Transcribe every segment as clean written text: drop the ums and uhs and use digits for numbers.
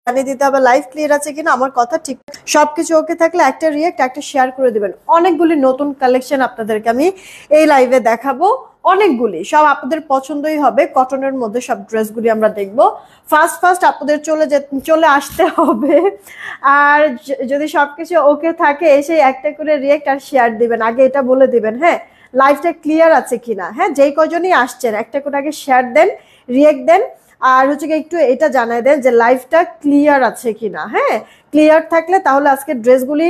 জানিয়ে দিতে হবে লাইভ ক্লিয়ার আছে কিনা, আমার কথা ঠিক সবকিছু ওকে থাকলে একটা রিয়েক্ট একটা শেয়ার করে দিবেন। অনেকগুলি নতুন কালেকশন আপনাদেরকে আমি এই লাইভে দেখাবো, অনেকগুলি, সব আপনাদের পছন্দই হবে। কটনের মধ্যে সব ড্রেসগুলি আমরা দেখবো। ফার্স্ট আপনাদের চলে আসতে হবে, আর যদি সবকিছু ওকে থাকে এসে একটা করে রিয়েক্ট আর শেয়ার দিবেন। আগে এটা বলে দিবেন হ্যাঁ লাইভটা ক্লিয়ার আছে কিনা। হ্যাঁ যেই কজনই আসছেন একটা করে আগে শেয়ার দেন, রিয়েক্ট দেন, আর হচ্ছে একটু এটা জানাই দেন যে লাইভটা ক্লিয়ার আছে কিনা। হ্যাঁ ক্লিয়ার থাকলে তাহলে আজকে ড্রেসগুলি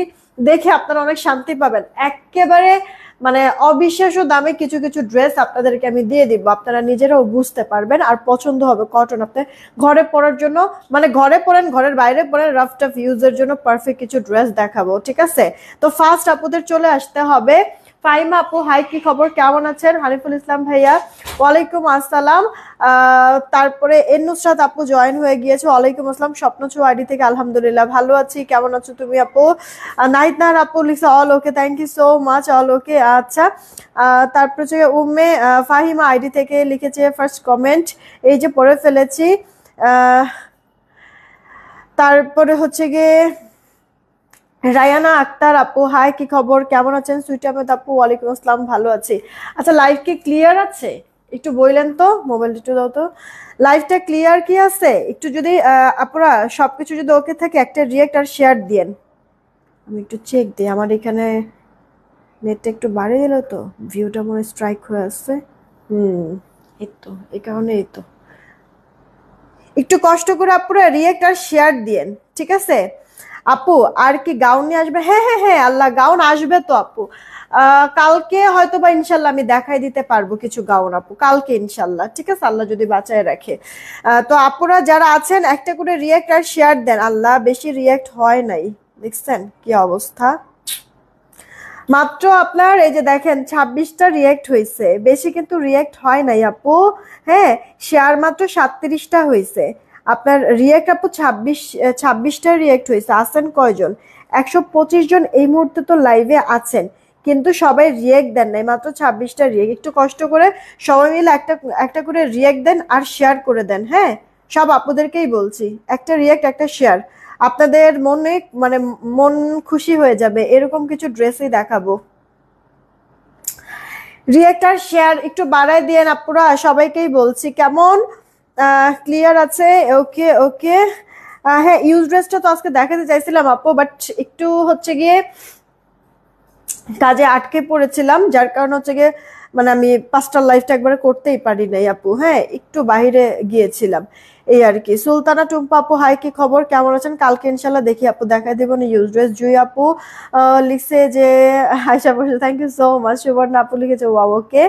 দেখে আপনারা অনেক শান্তি পাবেন। একেবারে মানে অবিশ্বাস্য দামে কিছু কিছু ড্রেস আপনাদেরকে আমি দিয়ে দিব, আপনারা নিজেরাও বুঝতে পারবেন আর পছন্দ হবে। কটন আপনি ঘরে পরার জন্য, মানে ঘরে পরেন, ঘরের বাইরে পরেন, রাফ টাফ ইউজের জন্য পারফেক্ট কিছু ড্রেস দেখাবো, ঠিক আছে? তো ফার্স্ট আপুদের চলে আসতে হবে। ফাইমা আপু হাই, কি খবর, কেমন আছেন? হানিফুল ইসলাম ভাইয়া ওয়ালাইকুম আসসালাম। তারপরে নুসরাত আপু জয়েন হয়ে গিয়েছে, ওয়ালাইকুম আসসালাম। স্বপ্ন ছো আইডি থেকে আলহামদুলিল্লাহ ভালো আছি, কেমন আছো তুমি আপু? নাইট নার আপু লিখছে all okay, thank you so much, all okay. আচ্ছা তারপরে হচ্ছে উম্মে ফাহিমা আইডি থেকে লিখেছে ফার্স্ট কমেন্ট, এই যে পড়ে ফেলেছি। তারপরে হচ্ছে গিয়ে রায়ানা আক্তার আপু হাই, কি খবর, কেমন আছেন? সুইট আহমেদ আপু ওয়ালাইকুম আসসালাম, ভালো আছি। আচ্ছা লাইভ কি ক্লিয়ার আছে একটু বললেন তো, মোবাইল একটু দাও তো, লাইভটা ক্লিয়ার কি আছে একটু যদি আপনারা সবকিছু যদি ওকে থাকে একটা রিয়েক্ট আর শেয়ার দিয়েন। আমি একটু চেক দিই, আমার এখানে নেটটা একটু বাড়িয়ে দিল তো ভিউটা মনে স্ট্রাইক হয়ে আসছে। এই তো এই কারণে এই তো একটু কষ্ট করে আপুরা রিয়েক্ট আর শেয়ার দিয়েন, ঠিক আছে? আপু আর কি গাউন নিয়ে আসবে? হ্যাঁ হ্যাঁ হ্যাঁ আল্লাহ গাউন আসবে তো আপু। কালকে হয়তো বা ইনশাল্লাহ আমি দেখাই দিতে পারবো কিছু গাউন আপু, কালকে ইনশাল্লাহ, ঠিক আছে? আল্লাহ যদি বাঁচায় রাখে। তো আপুরা যারা আছেন একটা করে রিয়েক্ট আর শেয়ার দেন। আল্লাহ বেশি রিয়েক্ট হয় নাই, দেখছেন কি অবস্থা। মাত্র আপনার এই যে দেখেন 26টা রিয়েক্ট হয়েছে, বেশি কিন্তু রিয়েক্ট হয় নাই আপু। হ্যাঁ শেয়ার মাত্র 37টা হয়েছে। আপনার রিয়েক্ট আপু 26টা রিয়েক্ট হয়েছে। আছেন কয়জন? 125 জন এই মুহূর্তে তো লাইভে আছেন, কিন্তু সবাই রিয়েক্ট দেন নাই, মাত্র 26টা রিয়েক্ট। একটু কষ্ট করে সবাই মিলে একটা একটা করে রিয়েক্ট দেন আর শেয়ার করে দেন। হ্যাঁ সব আপুদেরকেই বলছি, একটা রিয়েক্ট একটা শেয়ার, আপনাদের মনে মানে মন খুশি হয়ে যাবে। এরকম কিছু ড্রেসই দেখাবো। রিয়েক্টার শেয়ার একটু বাড়ায় দিয়েন আপুরা, সবাইকেই বলছি। কেমন ক্লিয়ার আছে? ওকে ওকে। হ্যাঁ ইউজ ড্রেসটা তো আজকে দেখাতে চাইছিলাম আপু, বাট একটু হচ্ছে গিয়ে কাজে আটকে পড়েছিলাম, যার কারণে হচ্ছে গিয়ে মানে আমি পাঁচটার লাইফটা একবারে করতেই পারি নাই আপু। হ্যাঁ একটু বাইরে গিয়েছিলাম এই আর কি। সুলতানা টুম্পা আপু হাই, কি খবর, কেমন আছেন? কালকে ইনশাল্লাহ দেখি আপু দেখাই দেবো না ইউজ ড্রেস। জুই আপু লিখছে যে আয়সা বসে, thank you so much. Suborna আপু লিখেছে ওয়াও ওকে।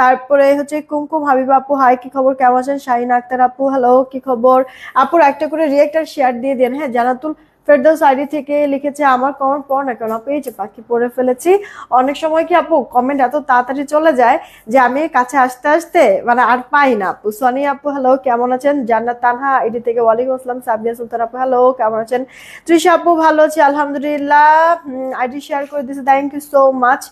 তারপরে হচ্ছে কুমকুম হাবিবা আপু হাই, কি খবর, কেমন আছেন? শাহিনা আক্তার আপু হ্যালো, কি খবর? আপুর একটা করে রিয়েক্ট আর শেয়ার দিয়ে দেন। হ্যাঁ জানাতুল ফেরদৌস আইডি থেকে লিখেছে আমার কমেন্ট পড় না কেন আপু? এই যে পাখি পড়ে ফেলেছি। অনেক সময় কি আপু কমেন্ট এত তাড়াতাড়ি চলে যায় যে আমি কাছে আসতে আসতে মানে আর পাই না আপু। সনি আপু হ্যালো, কেমন আছেন? জান্নাত তানহা আইডি থেকে ওয়ালাইকুম আসসালাম। সাবিয়া সুলতান আপু হ্যালো, কেমন আছেন? তৃষা আপু ভালো আছি আলহামদুলিল্লাহ, আইডি শেয়ার করে দিয়েছে, থ্যাংক ইউ সো মাচ।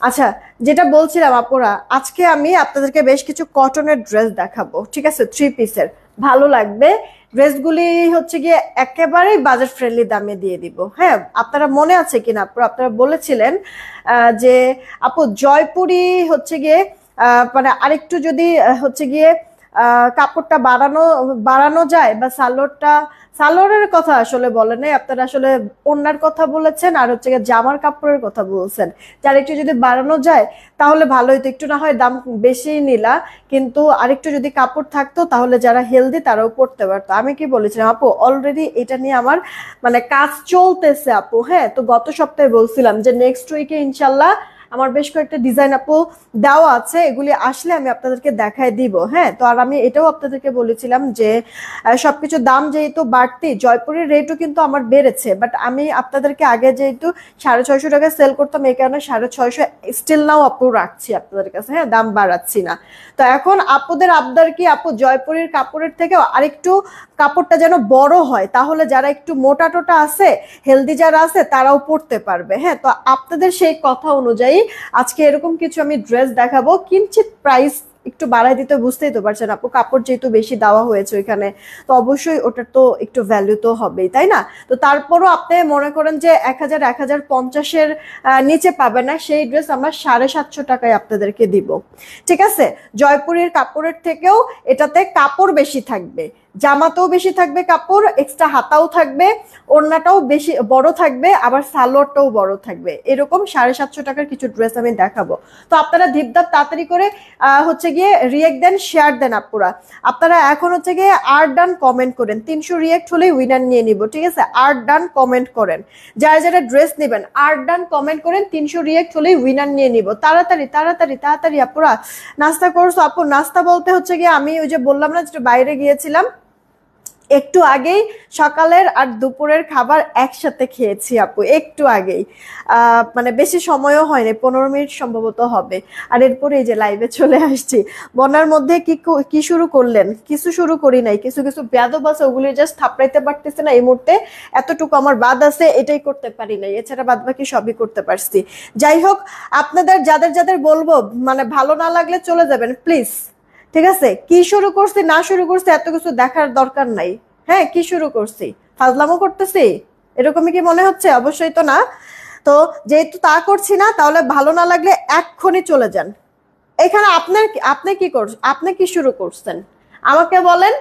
আচ্ছা যেটা বলছিলাম আপুরা, আজকে আমি আপনাদেরকে বেশ কিছু কটনের ড্রেস দেখাবো, ঠিক আছে? 3 পিসের, ভালো লাগবে ড্রেসগুলি। হচ্ছে গিয়ে একেবারেই বাজেট ফ্রেন্ডলি দামে দিয়ে দিব। হ্যাঁ আপনারা মনে আছে কিনা আপু, আপনারা বলেছিলেন যে আপু জয়পুরি হচ্ছে গিয়ে মানে আরেকটু যদি হচ্ছে গিয়ে কাপড়টা বাড়ানো যায়, বা সালোয়ারের কথা আসলে বলেন নাই আপনারা, আসলে ওড়নার কথা বলেছেন আর হচ্ছে জামার কাপড়ের কথা বলছেন। যার একটু যদি বাড়ানো যায় তাহলে ভালো হতো। একটু না হয় দাম বেশি নিলা, কিন্তু আরেকটু যদি কাপড় থাকতো তাহলে যারা হেলদি তারাও পড়তে পারতো। আমি কি বলেছিলাম আপু, অলরেডি এটা নিয়ে আমার মানে কাজ চলতেছে আপু। হ্যাঁ তো গত সপ্তাহে বলছিলাম যে নেক্সট উইকে ইনশাল্লাহ আমার বেশ কয়েকটা ডিজাইন আপু দেওয়া আছে, এগুলি আসলে আমি আপনাদেরকে দেখায় দিব। হ্যাঁ তো আর আমি এটাও আপনাদেরকে বলেছিলাম যে সবকিছুর দাম যেহেতু বাড়তি, জয়পুরের রেটও কিন্তু আমার বেড়েছে, বাট আমি আপনাদেরকে আগে যেহেতু 650 টাকা সেল করতাম এই কারণে 650 স্টিল নাও আপু রাখছি আপনাদের কাছে। হ্যাঁ দাম বাড়াচ্ছি না। তো এখন আপুদের আবদার কি আপু, জয়পুরের কাপড়ের থেকে আরেকটু কাপড়টা যেন বড় হয়, তাহলে যারা একটু মোটা টোটা আছে, হেলদি যারা আছে তারাও পড়তে পারবে। হ্যাঁ তো আপনাদের সেই কথা অনুযায়ী আজকে এরকম কিছু আমি ড্রেস দেখাবো, কিঞ্চিত প্রাইস একটু বাড়াই দিতে, বুঝতেই তো পারছেন আপু, কাপড় যেহেতু বেশি দেওয়া হয়েছে ওইখানে, তো অবশ্যই ওটার তো একটু ভ্যালু তো হবেই, তাই না? তো তারপরও আপনি মনে করেন যে 1000-1050-এর নিচে পাবে না, সেই ড্রেস আমরা 750 টাকায় আপনাদেরকে দিব। ঠিক আছে, জয়পুরের কাপড়ের থেকেও এটাতে কাপড় বেশি থাকবে, জামাতেও বেশি থাকবে কাপড়, এক্সট্রা হাতাও থাকবে, ওড়নাটাও বেশি বড় থাকবে, আবার সালোয়ারটাও বড় থাকবে। এরকম 750 টাকার কিছু ড্রেস আমি দেখাবো। তো আপনারা ধিপধাপ তাড়াতাড়ি করে হচ্ছে গিয়ে রিয়েক্ট দেন, শেয়ার দেন আপুরা। আপনারা এখন হচ্ছে গিয়ে আর ডান কমেন্ট করেন, 300 রিয়েক্ট হলেই উইনার নিয়ে নিব। ঠিক আছে, আর ডান কমেন্ট করেন, যারা যারা ড্রেস নেবেন আর ডান কমেন্ট করেন, 300 রিয়েক্ট হলেই উইনার নিয়ে নিব। তাড়াতাড়ি তাড়াতাড়ি তাড়াতাড়ি আপুরা। নাস্তা করছো আপু? নাস্তা বলতে হচ্ছে গিয়ে আমি ওই যে বললাম না, যেটা বাইরে গিয়েছিলাম একটু আগেই, সকালের আর দুপুরের খাবার একসাথে খেয়েছি আপু, একটু আগেই। মানে বেশি সময়ও হয়নি, 15 মিনিট সম্ভবত হবে। আর এরপরে এই যে লাইভে চলে আসছি। বন্যার মধ্যে কি শুরু করলেন? কিছু শুরু করি নাই, কিছু কিছু বেয়াদব আছে, ওগুলি জাস্ট থাপড়াইতে পারতেছে না এই মুহূর্তে, এতটুকু আমার বাদ আছে, এটাই করতে পারি নাই, এছাড়া বাদ বাকি সবই করতে পারছি। যাই হোক, আপনাদের যাদের যাদের বলবো মানে ভালো না লাগলে চলে যাবেন প্লিজ। ঠিক আছে, কি শুরু করছি না শুরু করছি এত কিছু দেখার দরকার নাই। হ্যাঁ, কি শুরু করছি, ফাজলামো করতেছি এরকমই কি মনে হচ্ছে? অবশ্যই তো না। তো যেহেতু তা করছি না, তাহলে ভালো না লাগলে এক্ষুনি চলে যান। এখানে আপনি কি করছেন? আপনি কি শুরু করছেন আমাকে বলেন?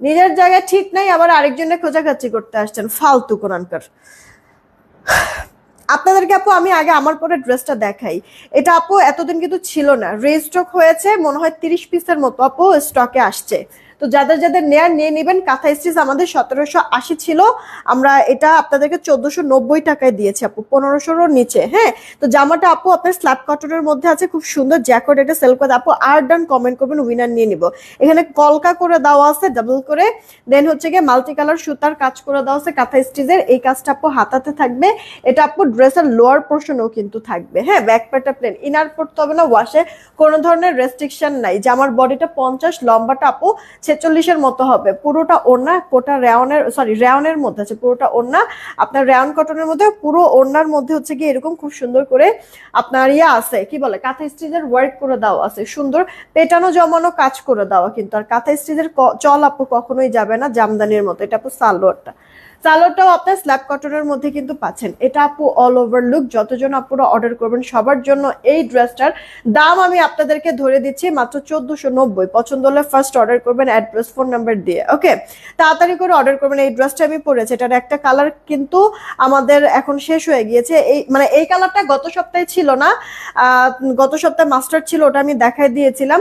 নিজের জায়গায় ঠিক নাই, আবার আরেকজনের খোঁজাখাচ্ছি করতে আসছেন, ফালতু কোরআনকার। আপনাদেরকে আপু আমি আগে আমার পরে ড্রেসটা দেখাই। এটা আপু এতদিন কিন্তু ছিল না, রিস্টক হয়েছে, মনে হয় 30 পিসের মতো আপু স্টকে আসছে। তো যাদের যাদের নেয়ার নিয়ে নেবেন। কাঁথা স্টিচ আমাদের 1780 ছিল, আমরা এটা আপনাদেরকে 1490 টাকায় দিয়েছি আপু, 1500-র নিচে। হ্যাঁ, তো জামাটা আপু আপনার স্ল্যাব কটনের মধ্যে আছে, খুব সুন্দর জ্যাকেট, এটা সেল করে আপু আর ডান কমেন্ট করবেন, উইনার নিয়ে নিব। এখানে কলকা করে দেওয়া আছে ডাবল করে, দেন হচ্ছে গিয়ে মাল্টি কালার সুতার কাজ করে দেওয়া আছে কাঁথা স্টিচের, এই কাজটা আপু হাতাতে থাকবে। এটা আপু ড্রেসের লোয়ার পোর্শনও কিন্তু থাকবে। হ্যাঁ, ব্যাক পার্টটা প্লেন, ইনার পড়তে হবে না, ওয়াশে কোনো ধরনের রেস্ট্রিকশন নাই। জামার বডিটা 50, লম্বাটা আপু 46-এর মতো হবে। পুরোটা ওড়না, কোটা রেওনের, সরি রেওনের মধ্যে আছে পুরোটা ওড়না, আপনার রেওন কটনের মধ্যে, পুরো ওড়নার মধ্যে হচ্ছে গিয়ে এরকম খুব সুন্দর করে আপনার ইয়ে আছে, কি বলে, কাঁথা স্টিচের ওয়ার্ক করে দেওয়া আছে, সুন্দর পেটানো জমানো কাজ করে দেওয়া কিন্তু। আর কাঁথা স্টিচের চল আপু কখনোই যাবে না জামদানির মতো। এটা আপু সালোয়ারটা, সালোয়ারটাও আপনার স্ল্যাব কটনের মধ্যে কিন্তু পাচ্ছেন। এটা আপু অল ওভার লুক, যতজন আপুরা অর্ডার করবেন সবার জন্য এই ড্রেসটার দাম আমি আপনাদেরকে ধরে দিচ্ছি মাত্র 1490। পছন্দ হলে ফার্স্ট অর্ডার করবেন অ্যাড্রেস ফোন নাম্বার দিয়ে। ওকে, তাড়াতাড়ি করে অর্ডার করবেন। এই ড্রেসটা আমি পরেছি, এটার একটা কালার কিন্তু আমাদের এখন শেষ হয়ে গিয়েছে। এই মানে এই কালারটা গত সপ্তাহে ছিল না, গত সপ্তাহে মাস্টার ছিল, ওটা আমি দেখাই দিয়েছিলাম।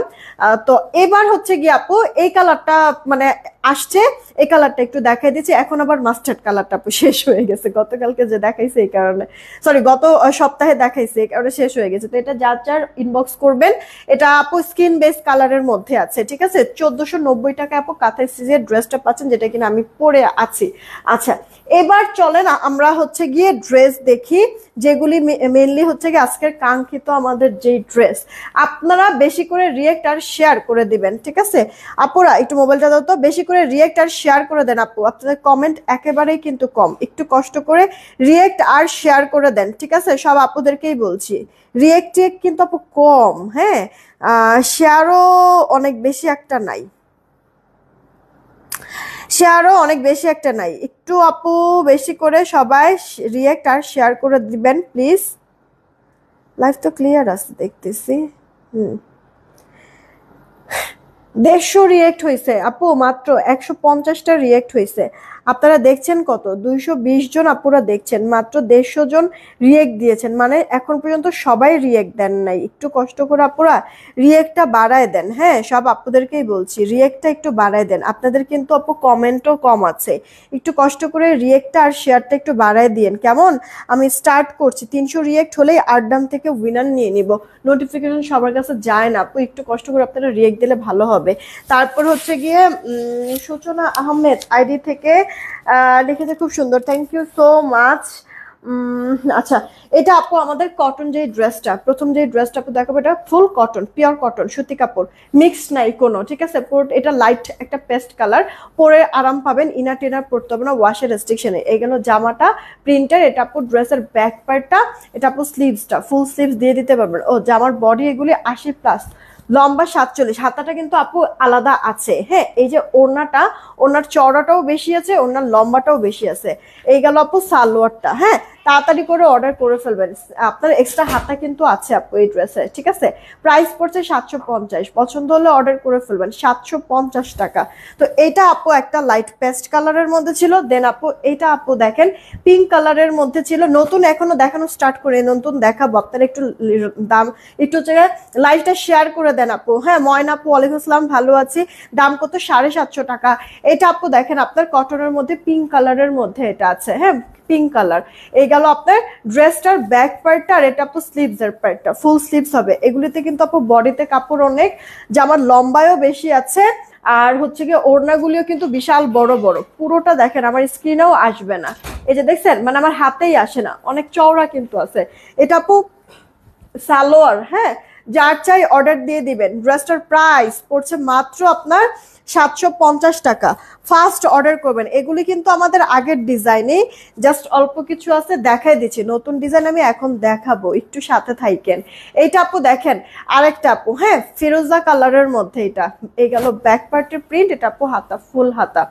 তো এবার হচ্ছে গিয়ে আপু এই কালারটা মানে আসছে, এই কালারটা একটু দেখাই দিচ্ছি। এখন আবার মাস্টার্ড কালারটা আপু শেষ হয়ে গেছে, গতকালকে যে দেখাইছে এই কারণে, সরি গত সপ্তাহে দেখাইছে এই কারণে শেষ হয়ে গেছে। তো এটা যার যার ইনবক্স করবেন। এটা আপু স্কিন বেস কালারের মধ্যে আছে। ঠিক আছে, 1490 টাকা আপু কাঁথা স্টিচের ড্রেসটা পাচ্ছেন, যেটা কিনা আমি পরে আছি। আচ্ছা, এবার চলেন আমরা হচ্ছে গিয়ে ড্রেস দেখি, যেগুলি মেইনলি হচ্ছে গিয়ে আজকের কাঙ্ক্ষিত আমাদের যে ড্রেস। আপনারা বেশি করে রিয়েক্ট আর শেয়ার করে দিবেন। ঠিক আছে আপুরা, একটু মোবাইলটা দাও তো, বেশি করে রিয়েক্ট আর শেয়ার করে দেন আপু, আপনাদের কমেন্ট একেবারেই কিন্তু কম, একটু কষ্ট করে রিয়েক্ট আর শেয়ার করে দেন। ঠিক আছে, সব আপুদেরকেই বলছি, রিয়েক্ট কিন্তু আপু কম। হ্যাঁ, শেয়ারও অনেক বেশি একটা নাই, শেয়ারও অনেক বেশি একটা নাই। একটু আপু বেশি করে সবাই রিয়েক্ট আর শেয়ার করে দিবেন প্লিজ। লাইভ তো ক্লিয়ার আছে দেখতেছি। 150 রিয়েক্ট হয়েছে আপু, মাত্র 150টা রিয়েক্ট হয়েছে। আপনারা দেখছেন কত, 220 জন আপুরা দেখছেন, মাত্র 150 জন রিয়েক্ট দিয়েছেন, মানে এখন পর্যন্ত সবাই রিয়েক্ট দেন নাই। একটু কষ্ট করে আপুরা রিয়েক্টটা বাড়ায় দেন। হ্যাঁ, সব আপুদেরকেই বলছি, রিয়েক্টটা একটু বাড়ায় দেন। আপনাদের কিন্তু আপু কমেন্টও কম আছে, একটু কষ্ট করে রিয়েক্টটা আর শেয়ারটা একটু বাড়ায় দিয়েন কেমন। আমি স্টার্ট করছি, 300 রিয়েক্ট হলেই আড্ডাম থেকে উইনার নিয়ে নিব। নোটিফিকেশন সবার কাছে যায় না আপু, একটু কষ্ট করে আপনারা রিয়েক্ট দিলে ভালো হবে। তারপর হচ্ছে গিয়ে সূচনা আহমেদ আইডি থেকে লিখেছে, খুব সুন্দর, থ্যাংক ইউ সো মাচ। আচ্ছা, এটা আপু আমাদের কটন যে ড্রেসটা, প্রথম যে ড্রেসটা আপু দেখাবো, এটা ফুল কটন, পিওর কটন, সুতি কাপড়, মিক্স নাই কোনো। ঠিক আছে, এটা লাইট একটা পেস্ট কালার, পরে আরাম পাবেন, ইনার টিনার পড়তে হবে না, ওয়াশের রেস্ট্রিকশনে। এই গেল জামাটা প্রিন্টার। এটা আপু ড্রেসের ব্যাক পার্টটা, এটা আপু স্লিভসটা ফুল স্লিভস দিয়ে দিতে পারবেন। ও জামার বডি এগুলি 80+, লম্বা 47, হাতাটা কিন্তু আপু আলাদা আছে। হ্যাঁ, এই যে ওড়নার চওড়াটাও বেশি আছে, ওড়নার লম্বাটাও বেশি আছে। এই গেল আপু সালোয়ারটা। হ্যাঁ, তাড়াতাড়ি করে অর্ডার করে ফেলবেন, আপনার এক্সট্রা হাতা কিন্তু আছে আপু এই ড্রেসে। ঠিক আছে, প্রাইস পড়ছে 750, পছন্দ হলে অর্ডার করে ফেলবেন, 750 টাকা। তো এটা আপু একটা লাইট পেস্ট কালারের মধ্যে ছিল। দেন আপু এটা আপু দেখেন পিঙ্ক কালারের মধ্যে ছিল, নতুন এখনো দেখানো স্টার্ট করে, নতুন দেখাবো। আপনারা একটু দাম একটু হচ্ছে লাইভটা শেয়ার করে দেন আপু। হ্যাঁ, ময়না আপু ওয়ালাইকুম আসসালাম, ভালো আছি। দাম কত? 750 টাকা। এটা আপু দেখেন আপনার কটনের মধ্যে পিঙ্ক কালারের মধ্যে এটা আছে। হ্যাঁ, পিঙ্ক কালার। এই গেল আপনার ড্রেসটার ব্যাক পার্টটা, আর এটা আপু স্লিভস এর পার্টটা, ফুল স্লিভস হবে। এগুলিতে কিন্তু আপু বডিতে কাপড় অনেক, জামার লম্বায়ও বেশি আছে, আর হচ্ছে গিয়ে ওড়নাগুলিও কিন্তু বিশাল বড় বড়। পুরোটা দেখেন, আমার স্ক্রিনেও আসবে না, এই যে দেখছেন, মানে আমার হাতেই আসে না, অনেক চওড়া কিন্তু আছে। এটা আপু সালোয়ার। হ্যাঁ, যার চাই অর্ডার দিয়ে দিবেন। ড্রেসটার প্রাইস পড়ছে মাত্র আপনার 750 টাকা। ফার্স্ট অর্ডার করবেন। এগুলি কিন্তু আমাদের আগের ডিজাইনে, জাস্ট অল্প কিছু আছে, দেখাই দিচ্ছি। নতুন ডিজাইন আমি এখন দেখাবো, একটু সাথে থাকেন। এইটা আপু দেখেন আরেকটা আপু, হ্যাঁ, ফিরোজা কালারের মধ্যে। এটা এই গেল ব্যাক পার্টের প্রিন্ট। এটা আপু হাতা, ফুল হাতা।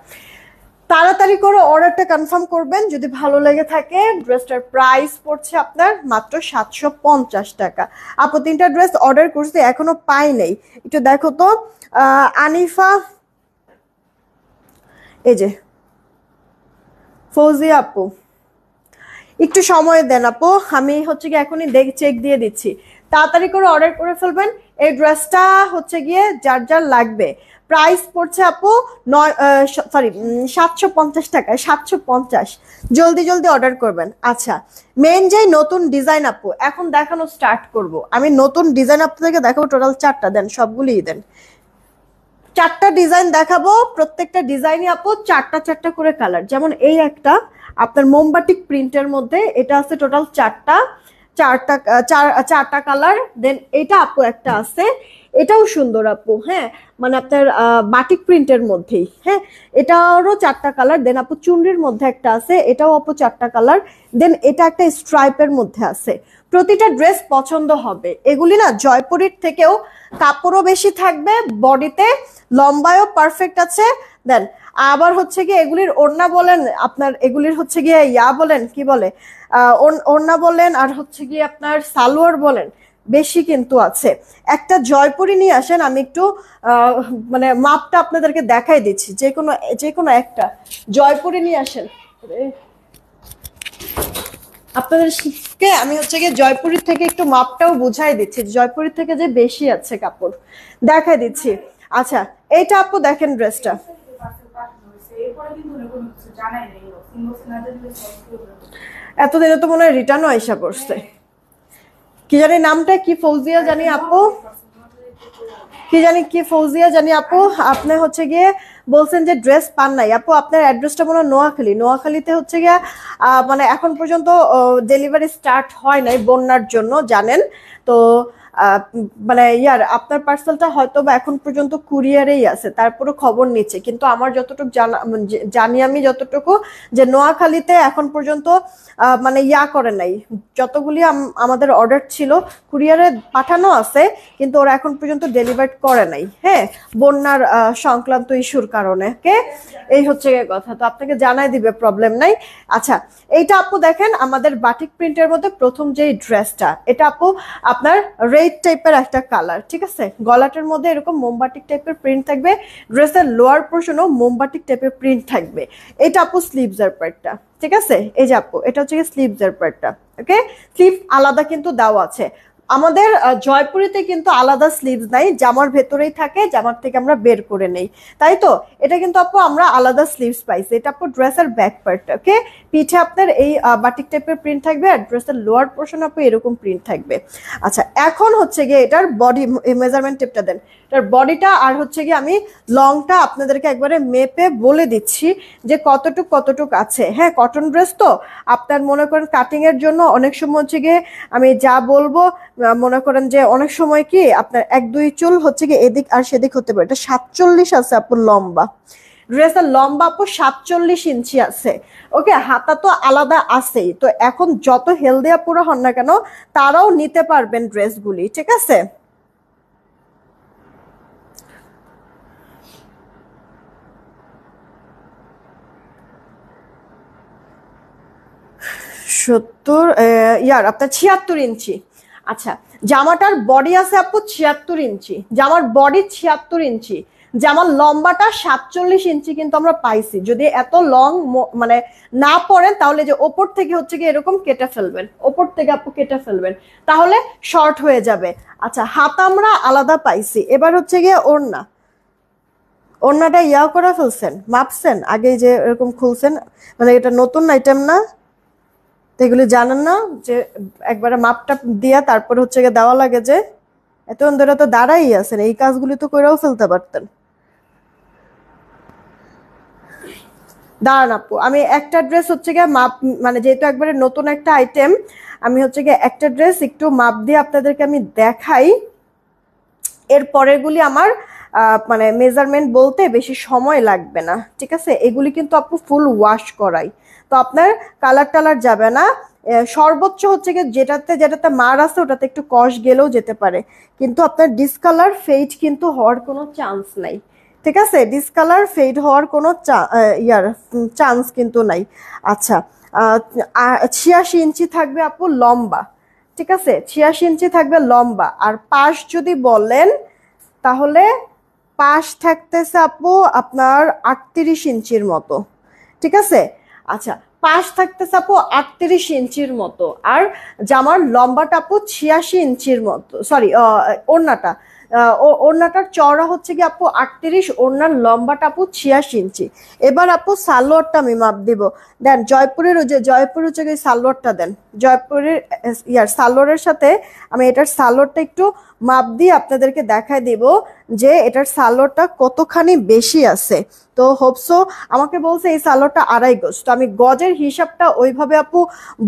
তাড়াতাড়ি করে অর্ডারটা কনফার্ম করবেন যদি ভালো লেগে থাকে। ড্রেসটার প্রাইস পড়ছে আপনার মাত্র 750 টাকা। আপু 3টা ড্রেস অর্ডার করছি, এখনো পাই নাই, একটু দেখো তো। আনিফা, এই যে ফৌজিয়া আপু, একটু সময় দেন আপু, আমি হচ্ছে গিয়ে এখনই চেক দিয়ে দিচ্ছি। তাড়াতাড়ি করে অর্ডার করে ফেলবেন। এই ড্রেসটা হচ্ছে গিয়ে যার যার লাগবে। প্রাইস পড়ছে আপু 750 টাকায়, 750। জলদি জলদি অর্ডার করবেন। আচ্ছা, মেন যে নতুন ডিজাইন আপু এখন দেখানো স্টার্ট করব। আমি নতুন ডিজাইন আপনাদেরকে দেখাবো, টোটাল 4টা, দেন সবগুলিই দেন। 4টা ডিজাইন দেখাবো, প্রত্যেকটা ডিজাইনই আপু 4টা করে কালার। যেমন এই একটা আপনার মোমবাটিক প্রিন্টের মধ্যে, এটা আছে টোটাল 4টা, 4টা কালার। দেন এটা আপু একটা আছে, এটাও সুন্দর আপু। হ্যাঁ, মানে আপনার বাটিক প্রিন্টের মধ্যেই। হ্যাঁ, এটারও 4টা কালার। দেন আপু চুনরির মধ্যে একটা আছে, এটাও আপু 4টা কালার। দেন এটা একটা স্ট্রাইপের মধ্যে আছে। প্রতিটা ড্রেস পছন্দ হবে। এগুলি না জয়পুরের থেকেও কাপড়ও বেশি থাকবে, বডিতে লম্বায়ও পারফেক্ট আছে। দেন আবার হচ্ছে গিয়ে এগুলির ওড়না বলেন, আপনার এগুলির হচ্ছে গিয়ে বলেন কি বলে, ওড়না বলেন, আর হচ্ছে গিয়ে আপনার সালোয়ার বলেন, বেশি কিন্তু আছে। একটা জয়পুরি নিয়ে আসেন, আমি একটু মানে মাপটা আপনাদেরকে দেখাই দিচ্ছি। যে কোনো একটা জয়পুরি নিয়ে আসেন, আপনাদেরকে আমি হচ্ছে গিয়ে জয়পুরের থেকে একটু মাপটাও বুঝাই দিচ্ছি, জয়পুরের থেকে যে বেশি আছে কাপড়, দেখাই দিচ্ছি। আচ্ছা, এইটা আপু দেখেন ড্রেসটা, এতদিনে তো মনে হয় রিটার্নও আইসা পড়ছে। কি জানি নামটা কি, ফৌজিয়া জানি আপু, কি ফৌজিয়া জানি আপু। আপনি হচ্ছে গিয়ে বলছেন যে ড্রেস পান নাই আপু, আপনার অ্যাড্রেসটা মনে হয় নোয়াখালীতে হচ্ছে গিয়ে মানে এখন পর্যন্ত ডেলিভারি স্টার্ট হয় নাই বন্যার জন্য, জানেন তো। মানে আপনার পার্সেলটা হয়তো বা এখন পর্যন্ত কুরিয়ারেই আছে, তারপরে খবর নিচ্ছে। কিন্তু আমার যতটুকু জানি আমি যতটুকু, যে নোয়াখালীতে এখন পর্যন্ত মানে করে নাই। যতগুলি আমাদের অর্ডার ছিল কুরিয়ারে পাঠানো আছে, কিন্তু ওরা এখন পর্যন্ত ডেলিভার করে নাই। হ্যাঁ, বন্যার সংক্রান্ত ইস্যুর কারণে। এই হচ্ছে কথা, তো আপনাকে জানাই দিবে, প্রবলেম নাই। আচ্ছা, এইটা আপু দেখেন আমাদের বাটিক প্রিন্টের মধ্যে প্রথম যে ড্রেসটা, এটা আপু আপনার রেড টাইপের একটা কালার। ঠিক আছে, গলাটার মধ্যে এরকম মোমবাটিক টাইপের প্রিন্ট থাকবে, ড্রেসের লোয়ার পোর্শনও মোমবাটিক টাইপের প্রিন্ট থাকবে। এটা আপু স্লিভস এর পার্টটা। ঠিক আছে, এই যে আপু এটা হচ্ছে স্লিভস এর পার্টটা। ওকে, স্লিভ আলাদা কিন্তু দেওয়া আছে। আমাদের জয়পুরিতে কিন্তু আলাদা স্লিভস নাই, জামার ভেতরেই থাকে, জামার থেকে আমরা বের করে নেই, তাই তো। এটা কিন্তু আপু আমরা আলাদা স্লিভস পাইছি। এটা আপু ড্রেসের ব্যাক পার্ট। ওকে, পিঠে আপনার এই বাটিক টাইপের প্রিন্ট থাকবে, আর ড্রেসের লোয়ার পোর্শন আপু এরকম প্রিন্ট থাকবে। আচ্ছা, এখন হচ্ছে গিয়ে এটার বডি মেজারমেন্ট টেপটা দেন, এটার বডিটা আর হচ্ছে গিয়ে আমি লংটা আপনাদেরকে একবারে মেপে বলে দিচ্ছি যে কতটুক আছে। হ্যাঁ, কটন ড্রেস তো, আপনার মনে করেন কাটিং এর জন্য অনেক সময় হচ্ছে গিয়ে আমি যা বলবো, মনে করেন যে অনেক সময় কি আপনার 1-2 চুল হচ্ছে গিয়ে এদিক আর সেদিক হতে পারে। এটা 47 আছে আপুর লম্বা, ড্রেসের লম্বা আপু 47 ইঞ্চি আছে। ওকে, হাতা তো আলাদা আছেই। তো এখন যত হেলদি আপুরা হন না কেন, তারাও নিতে পারবেন ড্রেসগুলি। ঠিক আছে, 70 আপনার 76 ইঞ্চি। আচ্ছা, জামাটার বডি আছে আপু 76 ইঞ্চি, জামার বডি 76 ইঞ্চি, জামার লম্বাটা 47 ইঞ্চি কিন্তু আমরা পাইছি। যদি এত লং মানে না পড়েন তাহলে যে ওপর থেকে হচ্ছে কি এরকম কেটে ফেলবেন, ওপর থেকে আপু কেটে ফেলবেন, তাহলে শর্ট হয়ে যাবে। আচ্ছা, হাত আমরা আলাদা পাইছি। এবার হচ্ছে গিয়ে ওড়না, ওড়নাটা করে ফেলছেন, মাপছেন আগে যে এরকম খুলছেন, মানে এটা নতুন আইটেম না, তো এগুলি জানেন না যে একবারে মাপটা দিয়া তারপর হচ্ছে গিয়ে দেওয়া লাগে, যে এতক্ষণ ধরে তো দাঁড়াই আছেন, এই কাজগুলি তো করেও ফেলতে পারতেন। দাঁড়ান আপু, আমি একটা ড্রেস হচ্ছে গিয়ে মাপ, মানে যেহেতু একবারে নতুন একটা আইটেম, আমি হচ্ছে গিয়ে একটা ড্রেস একটু মাপ দিয়ে আপনাদেরকে আমি দেখাই। এর পরেরগুলি আমার মানে মেজারমেন্ট বলতে বেশি সময় লাগবে না, ঠিক আছে? এগুলি কিন্তু আপু ফুল ওয়াশ করাই, তো আপনার কালার টালার যাবে না। সর্বোচ্চ হচ্ছে গিয়ে যেটাতে যেটাতে মার আছে ওটাতে একটু কষ গেলেও যেতে পারে, কিন্তু আপনার ডিসকালার ফেড কিন্তু হওয়ার কোনো চান্স নাই, ঠিক আছে? ডিসকালার ফেড হওয়ার কোনো চান্স কিন্তু নাই। আচ্ছা, 86 ইঞ্চি থাকবে আপু লম্বা, ঠিক আছে? 86 ইঞ্চি থাকবে লম্বা। আর পাশ যদি বলেন তাহলে পাশ থাকতেছে আপু আপনার 38 ইঞ্চির মতো, ঠিক আছে? আচ্ছা, পাশ থাকতেছে আপু 38 ইঞ্চির মতো। আর জামার লম্বাটা আপু 86 ইঞ্চির মতো, সরি ওড়নাটা, ওড়নাটার চওড়া হচ্ছে কি আপু 38, ওড়নার লম্বাটা আপু 86 ইঞ্চি। এবার আপু সালোয়ারটা আমি মাপ দিব। দেন জয়পুরের ওই যে জয়পুর হচ্ছে কি সালোয়ারটা দেন, জয়পুরের সালোয়ারের সাথে আমি এটার সালোয়ারটা একটু মাপ দিয়ে আপনাদেরকে দেখাই দিব যে এটার সালোয়ারটা কতখানি বেশি আছে। তো হোপসো আমাকে বলছে এই সালোয়ারটা 2.5 গজ, তো আমি গজের হিসাবটা ওইভাবে আপু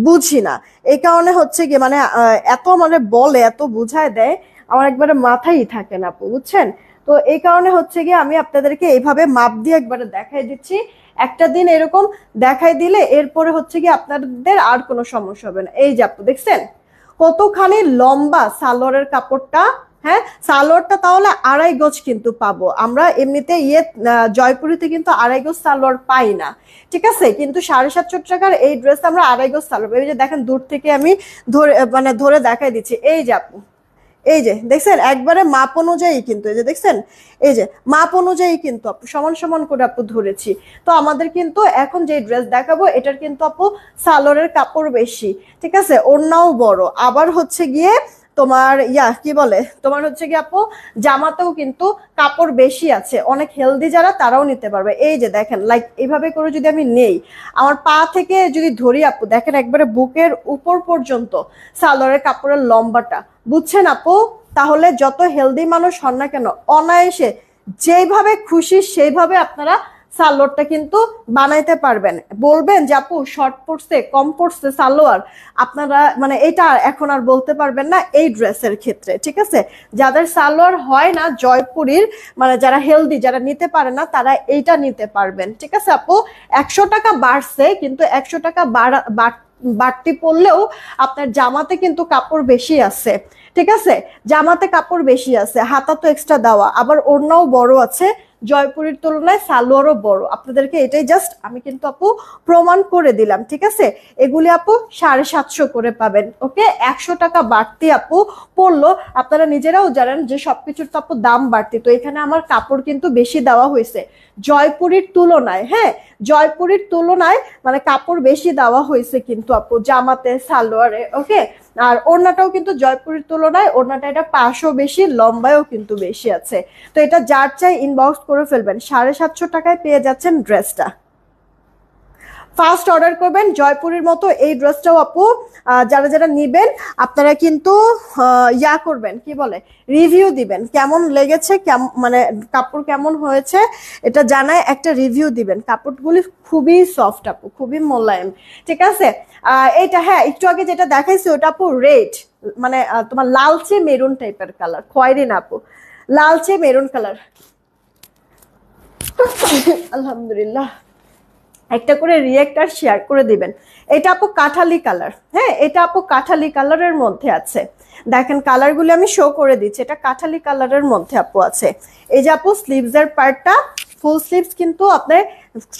বুঝি না, এই কারণে হচ্ছে কি মানে এত মানে বলে এত বুঝায় দেয়, আমার একবারে মাথায় থাকে না আপু, বুঝছেন? তো এই কারণে হচ্ছে গিয়ে আমি আপনাদেরকে এইভাবে মাপ দিয়ে একবারে দেখাই দিচ্ছি। একটা দিন এরকম দেখাই দিলে এরপরে হচ্ছে গিয়ে আপনাদের আর কোনো সমস্যা হবে না। এই যে আপু দেখছেন কতখানি লম্বা সালোয়ারের কাপড়টা, হ্যাঁ? সালোয়ারটা তাহলে 2.5 গজ কিন্তু পাবো আমরা, এমনিতে জয়পুরিতে কিন্তু 2.5 গজ সালোয়ার পাই না, ঠিক আছে? কিন্তু 750 টাকার এই ড্রেস আমরা 2.5 গজ সালোয়ার, এই যে দেখেন দূর থেকে আমি ধরে দেখাই দিচ্ছি। এই যে আপু, এই যে দেখছেন একবারে মাপ অনুযায়ী কিন্তু, এই যে দেখছেন এই যে মাপ অনুযায়ী কিন্তু আপু সমান সমান করে আপু ধরেছি। তো আমাদের কিন্তু এখন যে ড্রেস দেখাবো এটার কিন্তু আপু সালোয়ারের কাপড় বেশি, ঠিক আছে? ওড়নাও বড়, আবার হচ্ছে গিয়ে তোমার কি বলে তোমার হচ্ছে গিয়ে আপু জামাতেও কিন্তু কাপড় বেশি আছে, অনেক হেলদি যারা তারাও নিতে পারবে। এই যে দেখেন লাইক এইভাবে করে যদি আমি নেই, আমার পা থেকে যদি ধরি আপু দেখেন একবারে বুকের উপর পর্যন্ত সালোয়ারের কাপড়ের লম্বাটা, বুঝছেন আপু? তাহলে যত হেলদি মানুষ হন না কেন অনায়াসে যেইভাবে খুশি সেইভাবে আপনারা সালোয়ারটা কিন্তু বানাইতে পারবেন। বলবেন যে আপু শর্ট পড়ছে, কম পড়ছে সালোয়ার, আপনারা মানে এটা এখন আর বলতে পারবেন না এই ড্রেসের ক্ষেত্রে, ঠিক আছে? যাদের সালোয়ার হয় না জয়পুরীর, মানে যারা হেলদি যারা নিতে পারে না তারা এইটা নিতে পারবেন, ঠিক আছে আপু? 100 টাকা বাড়ছে, কিন্তু 100 টাকা বাড়তি পড়লেও আপনার জামাতে কিন্তু কাপড় বেশি আছে, ঠিক আছে? জামাতে কাপড় বেশি আছে, হাতা তো এক্সট্রা দেওয়া, আবার ওড়নাও বড় আছে, জয়পুরের তুলনায় সালোয়ারও বড়। আপনাদেরকে এটাই জাস্ট আমি কিন্তু আপু প্রমাণ করে দিলাম, ঠিক আছে? এগুলি আপু 750 করে পাবেন, ওকে? 100 টাকা বাড়তি আপু পড়লো, আপনারা নিজেরাও জানেন যে সবকিছুর তো আপু দাম বাড়তি, তো এখানে আমার কাপড় কিন্তু বেশি দেওয়া হয়েছে জয়পুরের তুলনায়, হ্যাঁ? জয়পুরের তুলনায় মানে কাপড় বেশি দেওয়া হয়েছে কিন্তু আপু জামাতে সালোয়ারে, ওকে? আর ওড়নাটাও কিন্তু জয়পুরের তুলনায় ওড়নাটা এটা পাশও বেশি, লম্বায়ও কিন্তু বেশি আছে। তো এটা যার চাই ইনবক্স করে ফেলবেন, 750 টাকায় পেয়ে যাচ্ছেন ড্রেসটা। ফার্স্ট অর্ডার করবেন জয়পুরের মতো এই ড্রেসটাও আপু যারা যারা নিবেন আপনারা কিন্তু করবেন, কি বলে রিভিউ দিবেন, কেমন লেগেছে, মানে কাপড় কেমন হয়েছে এটা জানায় একটা রিভিউ দিবেন। কাপড়গুলি খুবই সফট আপু, খুবই মোলায়েম, ঠিক আছে? এইটা হ্যাঁ একটু আগে যেটা দেখাইছি ওটা আপু রেড, মানে তোমার লালচে মেরুন টাইপের কালার, খয়েরি না আপু, লালচে মেরুন কালার। আলহামদুলিল্লাহ, একটা করে রিয়েক্ট আর শেয়ার করে দিবেন। এটা আপু কাঠালি কালার, হ্যাঁ এটা আপু কাঠালি কালারের মধ্যে আছে, দেখেন কালারগুলো আমি শো করে দিচ্ছি, এটা কাঠালি কালারের মধ্যে আপু আছে। এই যে আপু স্লিভস এর পার্টটা ফুল স্লিভস কিন্তু আপনার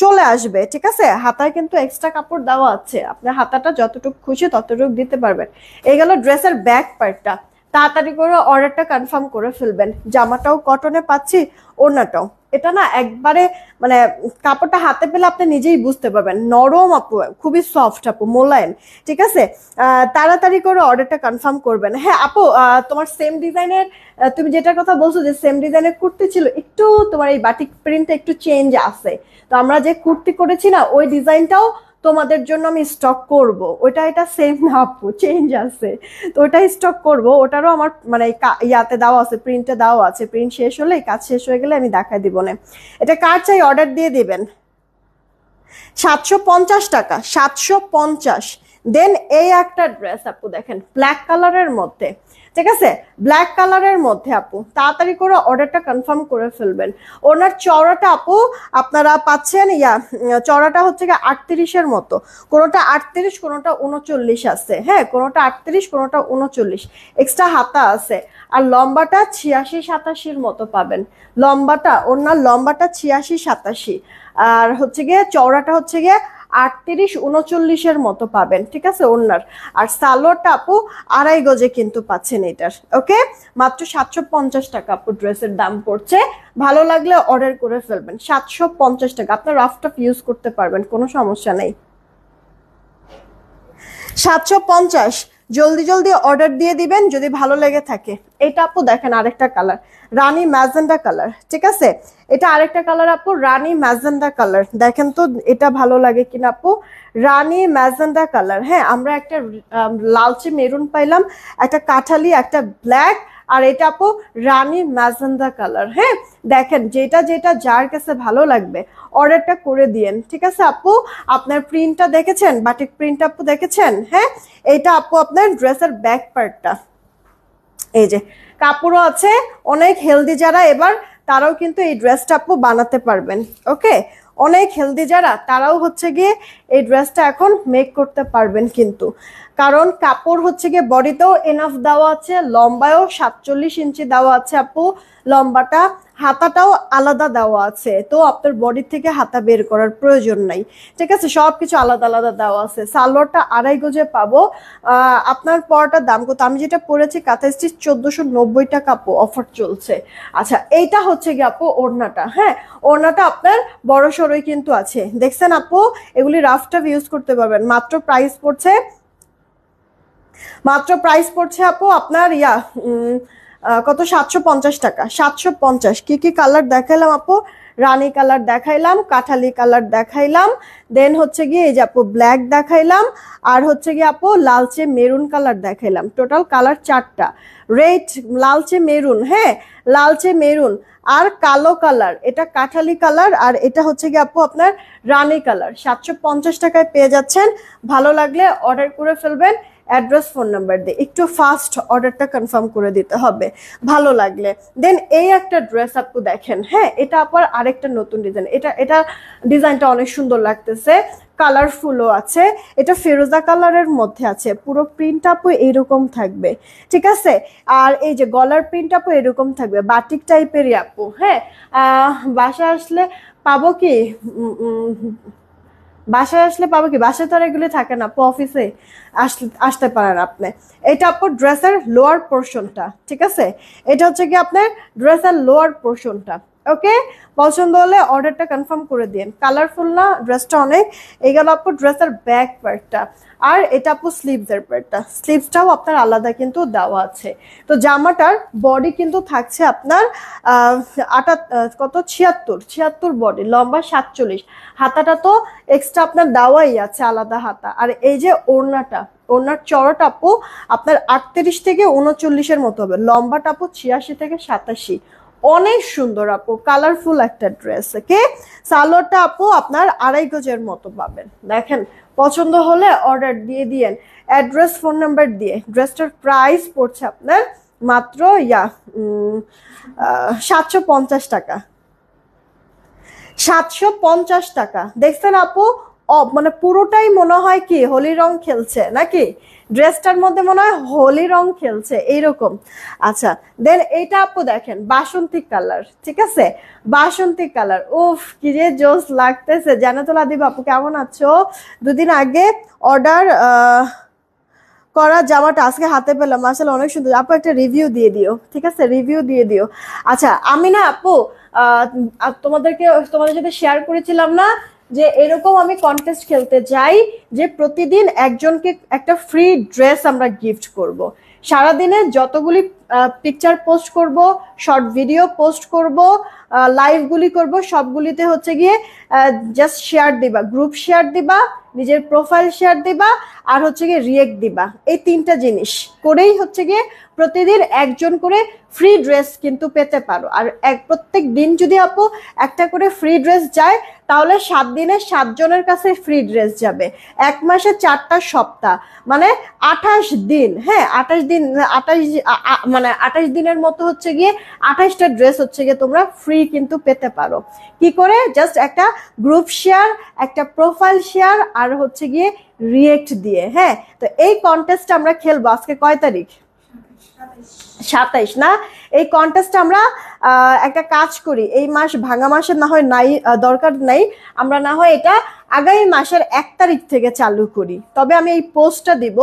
চলে আসবে, ঠিক আছে? হাতায় কিন্তু এক্সট্রা কাপড় দেওয়া আছে, আপনার হাতাটা যতটুকু খুশি ততটুকু দিতে পারবেন। এই গেল ড্রেসের ব্যাক পার্টটা। তাড়াতাড়ি করে অর্ডারটা কনফার্ম করে ফেলবেন। জামাটাও কটনে পাচ্ছি, ওড়নাটাও। এটা না একবারে মানে কাপড়টা হাতে পেলে আপনি নিজেই বুঝতে পারবেন, নরম আপু, খুবই সফট আপু, মোলায়েম, ঠিক আছে? তাড়াতাড়ি করে অর্ডারটা কনফার্ম করবেন। হ্যাঁ আপু, তোমার সেম ডিজাইনের, তুমি যেটার কথা বলছো যে সেম ডিজাইনের কুর্তি ছিল, একটু তোমার এই বাটিক প্রিন্টটা একটু চেঞ্জ আছে। তো আমরা যে কুর্তি করেছি না, ওই ডিজাইনটাও তোমাদের জন্য আমি স্টক করব। ওইটা এটা সেম না আপু, চেঞ্জ আছে। তো ওটাই স্টক করব, ওটারও আমার মানে ইয়াতে দেওয়া আছে, প্রিন্টে দেওয়া আছে। প্রিন্ট শেষ হলে, কাজ শেষ হয়ে গেলে আমি দেখাই দিব না। এটা কার চাই অর্ডার দিয়ে দিবেন। 750 টাকা, 750। দেন এই একটা ড্রেস আপু দেখেন, ব্ল্যাক কালারের মধ্যে, ঠিক আছে? ব্ল্যাক কালারের মধ্যে আপু, তাড়াতাড়ি করে অর্ডারটা কনফার্ম করে ফেলবেন। ওনার চওড়াটা আপু আপনারা পাচ্ছেন চওড়াটা হচ্ছে গিয়ে 38-এর মতো, কোনোটা 38, কোনোটা 39 আছে। হ্যাঁ, কোনোটা 38, কোনোটা 39, এক্সট্রা হাতা আছে। আর লম্বাটা 86-87-র মতো পাবেন। লম্বাটা, ওনার লম্বাটা 86-87, আর হচ্ছে গিয়ে চওড়াটা হচ্ছে গিয়ে 38-39-এর মতো পাবেন, ঠিক আছে? ওনার আর সালোয়ারটা আপু 2.5 গজে কিন্তু পাচ্ছেন এটার। ওকে, মাত্র 750 টাকা আপু ড্রেসের দাম পড়ছে। ভালো লাগলে অর্ডার করে ফেলবেন। 750 টাকা, আপনার রাফ টাফ ইউজ করতে পারবেন, কোনো সমস্যা নেই। 750, জলদি জলদি অর্ডার দিয়ে দিবেন যদি ভালো লেগে থাকে। এটা আপু দেখেন আরেকটা কালার, রানী ম্যাজেন্ডা কালার, ঠিক আছে? এটা আরেকটা কালার আপু, রানী ম্যাজেন্ডা কালার। দেখেন তো এটা ভালো লাগে কিনা আপু, রানী ম্যাজেন্ডা কালার। হ্যাঁ, আমরা একটা লালচে মেরুন পাইলাম, একটা কাঠালি, একটা ব্ল্যাক, আর এটা আপু রানী ম্যাজেন্ডা কালার। হ্যাঁ, দেখেন যেটা যেটা যার কাছে ভালো লাগবে অর্ডারটা করে দিয়েন, ঠিক আছে আপু? আপনার প্রিন্টটা দেখেছেন, বাটিক প্রিন্ট আপু দেখেছেন? হ্যাঁ, এইটা আপু আপনার ড্রেসের ব্যাক পার্টটা। এই যে কাপড়ও আছে, অনেক হেলদি যারা এবার তারাও কিন্তু এই ড্রেসটা আপু বানাতে পারবেন। ওকে, অনেক হেলদি যারা তারাও হচ্ছে গিয়ে এই ড্রেসটা এখন মেক করতে পারবেন কিন্তু, কারণ কাপড় হচ্ছে গিয়ে বডিতেও এনাফ দেওয়া আছে, লম্বায়ও 47 ইঞ্চি দেওয়া আছে আপু লম্বাটা, হাতাটাও আলাদা দেওয়া আছে, তো আপনার বডি থেকে হাতা বের করার প্রয়োজন নাই, ঠিক আছে? সবকিছু আলাদা আলাদা দেওয়া আছে। সালোয়ারটা 2.5 গজে পাবো। আপনার পরটার দাম কত? আমি যেটা পরেছি কাঁথা স্টিচ 1490 টাকা আপু, অফার চলছে। আচ্ছা, এইটা হচ্ছে গিয়ে আপু ওড়নাটা। হ্যাঁ, ওড়নাটা আপনার বড় সড়ই কিন্তু আছে, দেখছেন আপু? এগুলি রাফ টাফ ইউজ করতে পারবেন। মাত্র প্রাইস পড়ছে আপু আপনার কত? 750 টাকা, 750। কি কি কালার দেখাইলাম আপু? রানী কালার দেখাইলাম, কাঠালি কালার দেখাইলাম, দেন হচ্ছে গিয়ে এই যে আপু ব্ল্যাক দেখাইলাম, আর হচ্ছে গিয়ে আপু লালচে মেরুন কালার দেখাইলাম। টোটাল কালার 4টা, রেড, লালচে মেরুন, হ্যাঁ লালচে মেরুন, আর কালো কালার, এটা কাঠালি কালার, আর এটা হচ্ছে গিয়ে আপু আপনার রানী কালার। 750 টাকায় পেয়ে যাচ্ছেন। ভালো লাগলে অর্ডার করে ফেলবেন। অ্যাড্রেস, ফোন নাম্বার দিয়ে একটু ফাস্ট অর্ডারটা কনফার্ম করে দিতে হবে ভালো লাগলে। দেন এই একটা ড্রেস আপু দেখেন, হ্যাঁ এটা আবার আরেকটা নতুন ডিজাইন। এটা ডিজাইনটা অনেক সুন্দর লাগতেছে, কালারফুলও আছে। এটা ফিরোজা কালারের মধ্যে আছে, পুরো প্রিন্ট আপু এরকম থাকবে, ঠিক আছে? আর এই যে গলার প্রিন্ট আপু এরকম থাকবে, বাটিক টাইপেরই আপু। হ্যাঁ, বাসায় আসলে পাবো কি? বাসায় আসলে পাবো কি? বাসায় তো আর এগুলি থাকে না আপু, অফিসে আসতে পারেন আপনি। এটা আপু ড্রেসের লোয়ার পোর্শনটা, ঠিক আছে? এটা হচ্ছে কি আপনার ড্রেসের লোয়ার পোর্শনটা। ওকে, পছন্দ হলে অর্ডারটা কনফার্ম করে দিন। কালারফুল না ড্রেসটা অনেক? এই গেল আপু ড্রেসের ব্যাক পার্টটা। আর এটা আপু স্লিভসের পার্টটা, স্লিভসটাও আপনার আলাদা কিন্তু দেওয়া আছে। তো জামাটার বডি কিন্তু থাকছে আপনার কত 76 বডি, লম্বা 47, হাতাটা তো এক্সট্রা আপনার দেওয়াই আছে, আলাদা হাতা। আর এই যে ওড়নাটা, ওড়নার চড়াটা আপু আপনার 38 থেকে 39-এর মতো হবে, লম্বাটা আপু 86 থেকে 87। অনেক সুন্দর আপু, কালারফুল একটা ড্রেস। ওকে, সালোয়ারটা আপু আপনার 2.5 গজের মতো পাবেন। দেখেন, পছন্দ হলে অর্ডার দিয়ে দিয়েন অ্যাড্রেস, ফোন নাম্বার দিয়ে। ড্রেসটার প্রাইস পড়ছে আপনার মাত্র 750 টাকা, 750 টাকা। দেখছেন আপু, মানে পুরোটাই মনে হয় কি হোলি রং খেলছে নাকি, ড্রেসটার মধ্যে মনে হয় হোলি রং খেলছে এইরকম। আচ্ছা দেন এইটা আপু দেখেন বাসন্তী কালার, ঠিক আছে, বাসন্তী কালার, উফ কি যে জোস লাগতেছে। জান্নাতুল আদিব আপু কেমন আছো? দুদিন আগে অর্ডার করা জামাটা আজকে হাতে পেলাম, আসলে অনেক সুন্দর। আপু একটা রিভিউ দিয়ে দিও, ঠিক আছে, রিভিউ দিয়ে দিও। আচ্ছা আমি না আপু তোমাদের সাথে শেয়ার করেছিলাম না যে এরকম আমি কন্টেস্ট খেলতে যাই যে প্রতিদিন একজনকে একটা ফ্রি ড্রেস আমরা গিফট করব। সারাদিনে যতগুলি পিকচার পোস্ট করব, শর্ট ভিডিও পোস্ট করব, লাইভগুলি করব, সবগুলিতে হচ্ছে গিয়ে জাস্ট শেয়ার দিবা, গ্রুপ শেয়ার দিবা, নিজের প্রোফাইল শেয়ার দিবা, আর হচ্ছে গিয়ে রিয়েক্ট দিবা। এই তিনটা জিনিস করেই হচ্ছে গিয়ে প্রতিদিন একজন করে ফ্রি ড্রেস কিন্তু পেতে পারো। আর প্রত্যেক দিন যদি আপু একটা করে ফ্রি ড্রেস যায় তাহলে 7 দিনে 7 জনের কাছে ফ্রি ড্রেস যাবে। 1 মাসে 4টা সপ্তাহ মানে 28 দিন, হ্যাঁ 28 দিন, 28 দিনের মতো হচ্ছে গিয়ে 28টা ড্রেস হচ্ছে গিয়ে তোমরা ফ্রি কিন্তু পেতে পারো। কি করে? জাস্ট একটা গ্রুপ শেয়ার, একটা প্রোফাইল শেয়ার, আর হচ্ছে গিয়ে রিয়েক্ট দিয়ে। হ্যাঁ তো এই কন্টেস্ট আমরা খেলবো আজকে কয় তারিখ? 27 না? এই কন্টেস্ট আমরা একটা কাজ করি, এই মাস ভাঙা মাসের না হয় নাই, দরকার নাই, আমরা না হয় এটা আগামী মাসের 1 তারিখ থেকে চালু করি। তবে আমি এই পোস্টটা দিব,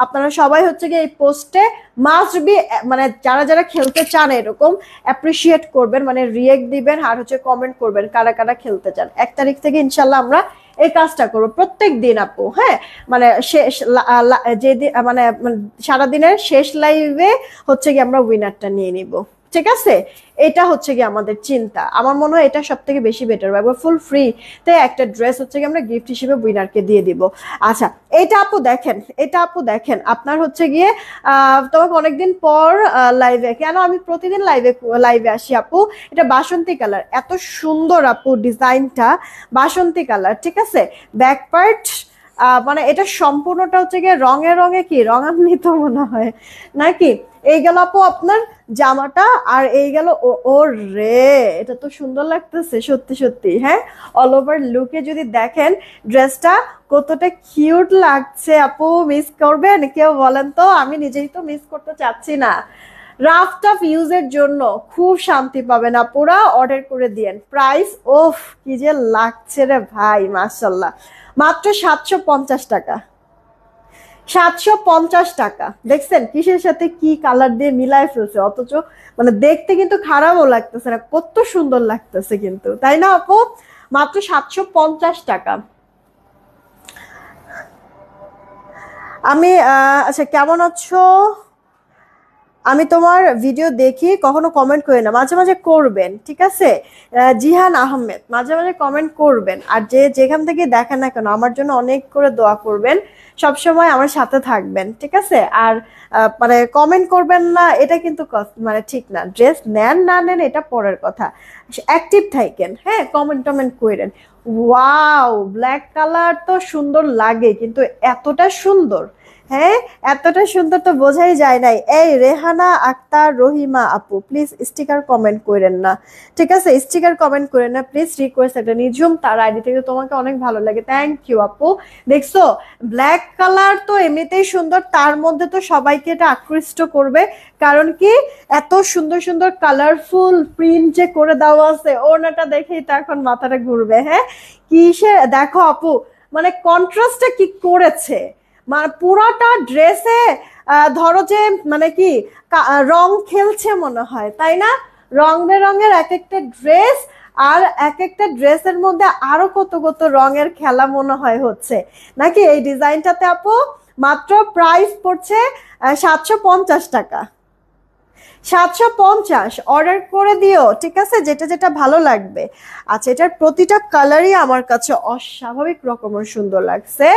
আপনারা সবাই হচ্ছে গিয়ে এই পোস্টে মাস্ট বি, মানে যারা যারা খেলতে চান এরকম অ্যাপ্রিসিয়েট করবেন, মানে রিয়েক্ট দিবেন আর হচ্ছে কমেন্ট করবেন কারা কারা খেলতে চান। 1 তারিখ থেকে ইনশাল্লাহ আমরা এই কাজটা করবো প্রত্যেক দিন আপু। হ্যাঁ মানে শেষ যে মানে সারাদিনের শেষ লাইভে হচ্ছে কি আমরা উইনারটা নিয়ে নিব, ঠিক আছে? এটা হচ্ছে কি আমাদের চিন্তা। আমার মনে হয় এটা সব থেকে বেশি বেটার, একবার ফুল ফ্রি তে একটা ড্রেস হচ্ছে কি আমরা গিফট হিসেবে উইনারকে দিয়ে দিব। আচ্ছা এটা আপু দেখেন, এটা আপু দেখেন আপনার হচ্ছে গিয়ে তোমাকে অনেকদিন পর লাইভে, কেন আমি প্রতিদিন লাইভে আসি আপু। এটা বাসন্তী কালার, এত সুন্দর আপু ডিজাইনটা, বাসন্তী কালার, ঠিক আছে। ব্যাক পার্ট মানে এটা সম্পূর্ণটা হচ্ছে গিয়ে রঙে রঙে কি রঙান্বিত মনে হয় নাকি। এই গেল আপু আপনার জামাটা, আর এই গেল ও রে, এটা তো সুন্দর লাগতেছে সত্যি সত্যি। হ্যাঁ অল ওভার লুকে যদি দেখেন ড্রেসটা কতটা কিউট লাগছে আপু। মিস করবেন কেউ বলেন তো? আমি নিজেই তো মিস করতে চাচ্ছি না। রাফ টাফ ইউজের জন্য খুব শান্তি পাবেন আপুরা, অর্ডার করে দিয়েন। প্রাইস ওফ কি যে লাগছে রে ভাই, মাশাল্লাহ, মাত্র 750 টাকা। 750 টাকা, দেখছেন কিসের সাথে কি কালার দিয়ে মিলায় ফেলছে, অথচ মানে দেখতে কিন্তু খারাপও লাগতেছে না, কত সুন্দর লাগতেছে কিন্তু, তাই না আপু? মাত্র 750 টাকা। আমি আচ্ছা কেমন আছো? আমি তোমার ভিডিও দেখি, কখনো কমেন্ট করি না, মাঝে মাঝে করবেন, ঠিক আছে? জিহান আহমেদ মাঝে মাঝে কমেন্ট করবেন, আর যে যেখান থেকে দেখেন না কেন আমার জন্য অনেক করে দোয়া করবেন, সব সময় আমার সাথে থাকবেন, ঠিক আছে? আর মানে কমেন্ট করবেন না এটা কিন্তু মানে ঠিক না। ড্রেস নেন না নেন এটা পরের কথা, অ্যাক্টিভ থাকেন, হ্যাঁ কমেন্ট টমেন্ট করেন। ওয়াও ব্ল্যাক কালার তো সুন্দর লাগে, কিন্তু এতটা সুন্দর, হ্যাঁ এতটা সুন্দর তো বোঝাই যায় নাই। এই রেহানা আক্তার রহিমা আপু প্লিজ স্টিকার কমেন্ট করেন না, ঠিক আছে? স্টিকার কমেন্ট করেন না প্লিজ, রিকোয়েস্ট একটা। নিঝুম তার আইডি থেকে তোমাকে অনেক ভালো লাগে, থ্যাংক ইউ আপু। দেখছো ব্ল্যাক কালার তো এমনিতেই সুন্দর, তার মধ্যে তো সবাইকে এটা আকৃষ্ট করবে, কারণ কি এত সুন্দর সুন্দর কালারফুল প্রিন্ট যে করে দেওয়া আছে, ওনাটা দেখেই তো এখন মাথাটা ঘুরবে। হ্যাঁ কিসে দেখো আপু, মানে কন্ট্রাস্টটা কি করেছে, মানে পুরাটা ড্রেসে ধরো যে মানে কি রং খেলছে মনে হয়, তাই না? রং বেরঙের এক একটা ড্রেস, আর এক একটা ড্রেসের মধ্যে আরো কত কত রঙের খেলা মনে হয় হচ্ছে নাকি এই ডিজাইনটাতে আপু। মাত্র প্রাইস পড়ছে 750 টাকা। 750 অর্ডার করে দিও, ঠিক আছে, যেটা যেটা ভালো লাগবে। আচ্ছা এটার প্রতিটা কালারই আমার কাছে অস্বাভাবিক রকমের সুন্দর লাগছে।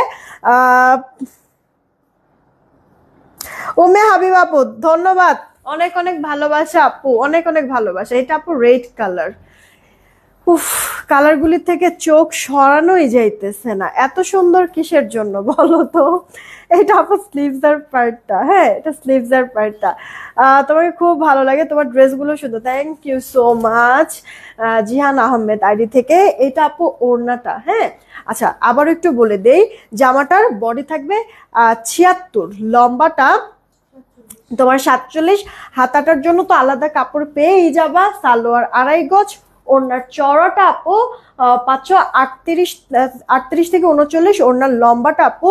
উমে হাবিব আপু ধন্যবাদ, অনেক অনেক ভালোবাসা আপু, অনেক অনেক ভালোবাসা। এটা আপু রেড কালার, উফ, কালারগুলি থেকে চোখ সরানোই যাইতেছে না, এত সুন্দর কিসের জন্য বলো তো। এটা আপু স্লিভস এর পার্টটা, হ্যাঁ এটা স্লিভস এর পার্টটা। তোমাকে খুব ভালো লাগে, তোমার ড্রেসগুলো সুন্দর, thank you so much Jihan Ahmed ID থেকে। এটা আপু ওড়নাটা, হ্যাঁ। আচ্ছা আবার একটু বলে দেই, জামাটার বডি থাকবে 76, লম্বাটা তোমার 47, হাতাটার জন্য তো আলাদা কাপড় পেয়েই যাবা, সালোয়ার 2.5 গজ, ওড়নার চওড়াটা আপু 538, 38 থেকে 39, ওড়নার লম্বাটা আপু